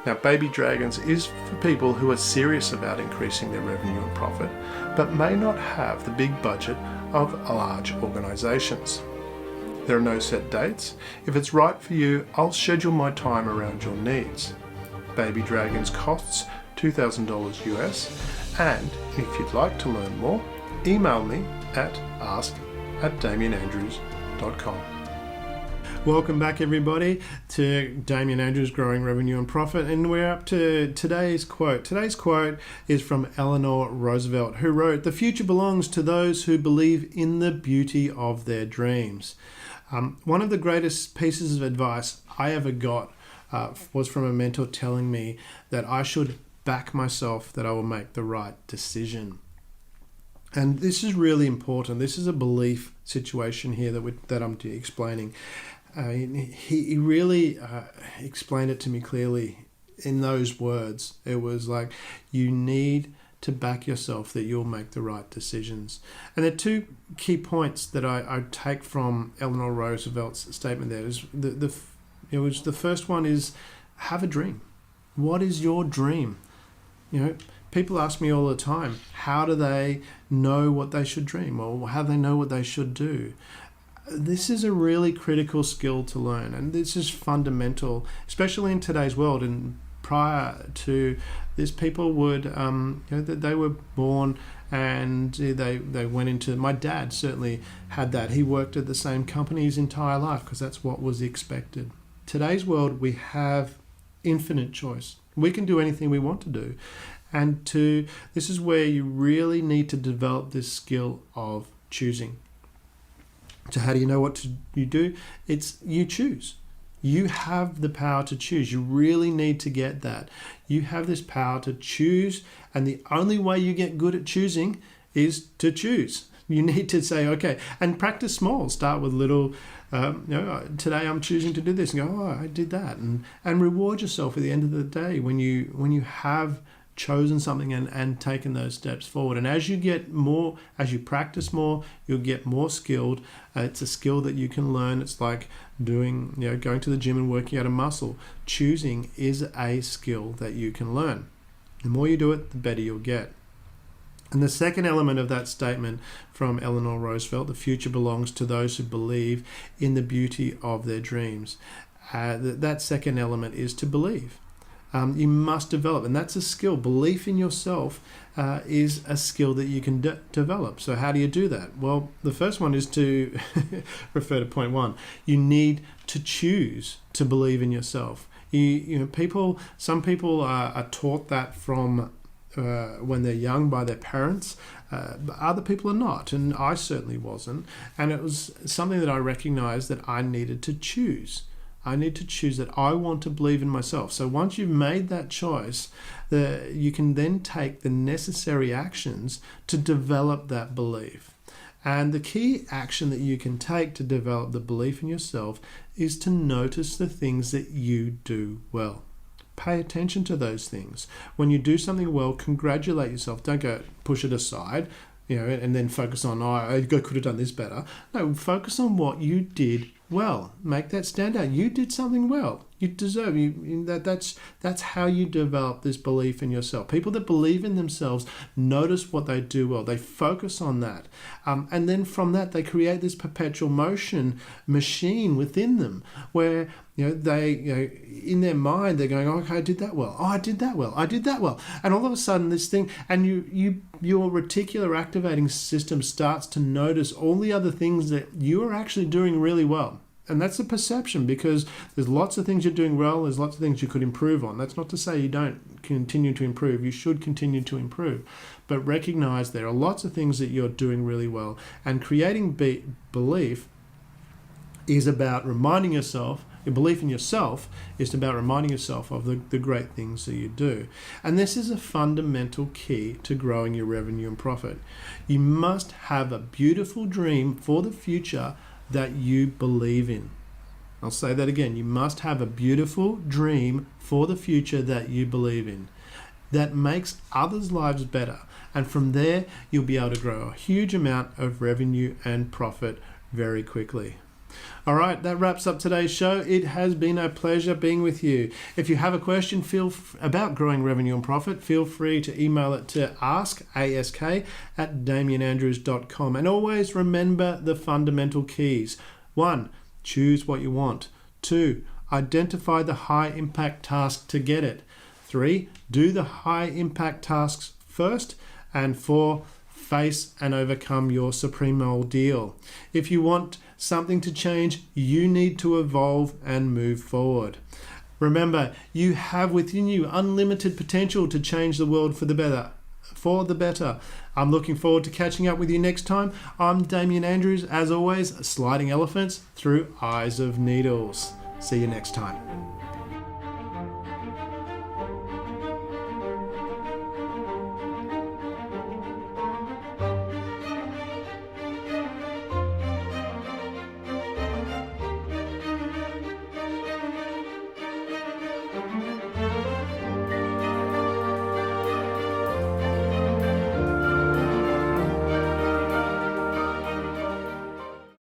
Now, Baby Dragons is for people who are serious about increasing their revenue and profit, but may not have the big budget of large organizations. There are no set dates. If it's right for you, I'll schedule my time around your needs. Baby Dragons costs $2,000 US, and if you'd like to learn more, email me at ask@damianandrews.com. Welcome back, everybody, to Damian Andrews Growing Revenue and Profit, and we're up to today's quote. Today's quote is from Eleanor Roosevelt, who wrote, "The future belongs to those who believe in the beauty of their dreams." One of the greatest pieces of advice I ever got was from a mentor telling me that I should back myself, that I will make the right decision. And this is really important. This is a belief situation here that I'm explaining. He really explained it to me clearly in those words. It was like, you need to back yourself that you'll make the right decisions. And there are two key points that I take from Eleanor Roosevelt's statement there. The first one is, have a dream. What is your dream? People ask me all the time, how do they know what they should dream, or how do they know what they should do? This is a really critical skill to learn, and this is fundamental, especially in today's world. And prior to this, people would, they were born and they went into, my dad certainly had that. He worked at the same company his entire life because that's what was expected. Today's world, we have infinite choice. We can do anything we want to do. And this is where you really need to develop this skill of choosing. So how do you know what you do? It's you choose. You have the power to choose. You really need to get that. You have this power to choose, and the only way you get good at choosing is to choose. You need to say, okay, and practice small. Start with little, today I'm choosing to do this, and go, oh, I did that. And reward yourself at the end of the day when you have chosen something and taken those steps forward. And as you practice more, you'll get more skilled. It's a skill that you can learn. It's like going to the gym and working out a muscle. Choosing is a skill that you can learn. The more you do it, the better you'll get. And the second element of that statement from Eleanor Roosevelt, the future belongs to those who believe in the beauty of their dreams. That second element is to believe. You must develop, and that's a skill. Belief in yourself is a skill that you can develop. So how do you do that? Well, the first one is to refer to point one. You need to choose to believe in yourself. Some people are taught that from when they're young by their parents, but other people are not, and I certainly wasn't. And it was something that I recognized that I needed to choose. I need to choose that I want to believe in myself. So once you've made that choice, you can then take the necessary actions to develop that belief. And the key action that you can take to develop the belief in yourself is to notice the things that you do well. Pay attention to those things. When you do something well, congratulate yourself. Don't go push it aside, and then focus on, I could have done this better. No, focus on what you did well. Make that stand out. You did something well. You deserve. That's how you develop this belief in yourself. People that believe in themselves notice what they do well. They focus on that, and then from that they create this perpetual motion machine within them, where they in their mind they're going, okay, I did that well. Oh, I did that well. I did that well. And all of a sudden this thing, and your reticular activating system starts to notice all the other things that you are actually doing really well. And that's a perception, because there's lots of things you're doing well, there's lots of things you could improve on. That's not to say you don't continue to improve. You should continue to improve. But recognize there are lots of things that you're doing really well. And creating belief is about reminding yourself, your belief in yourself is about reminding yourself of the great things that you do. And this is a fundamental key to growing your revenue and profit. You must have a beautiful dream for the future that you believe in. I'll say that again. You must have a beautiful dream for the future that you believe in, that makes others' lives better. And from there, you'll be able to grow a huge amount of revenue and profit very quickly. All right, that wraps up today's show. It has been a pleasure being with you. If you have a question about growing revenue and profit, feel free to email it to ask@damianandrews.com. And always remember the fundamental keys. 1. Choose what you want. 2. Identify the high-impact task to get it. 3. Do the high-impact tasks first. And 4. Face and overcome your supreme ordeal. If you want something to change, you need to evolve and move forward. Remember, you have within you unlimited potential to change the world for the better. I'm looking forward to catching up with you next time. I'm Damian Andrews, as always, sliding elephants through eyes of needles. See you next time.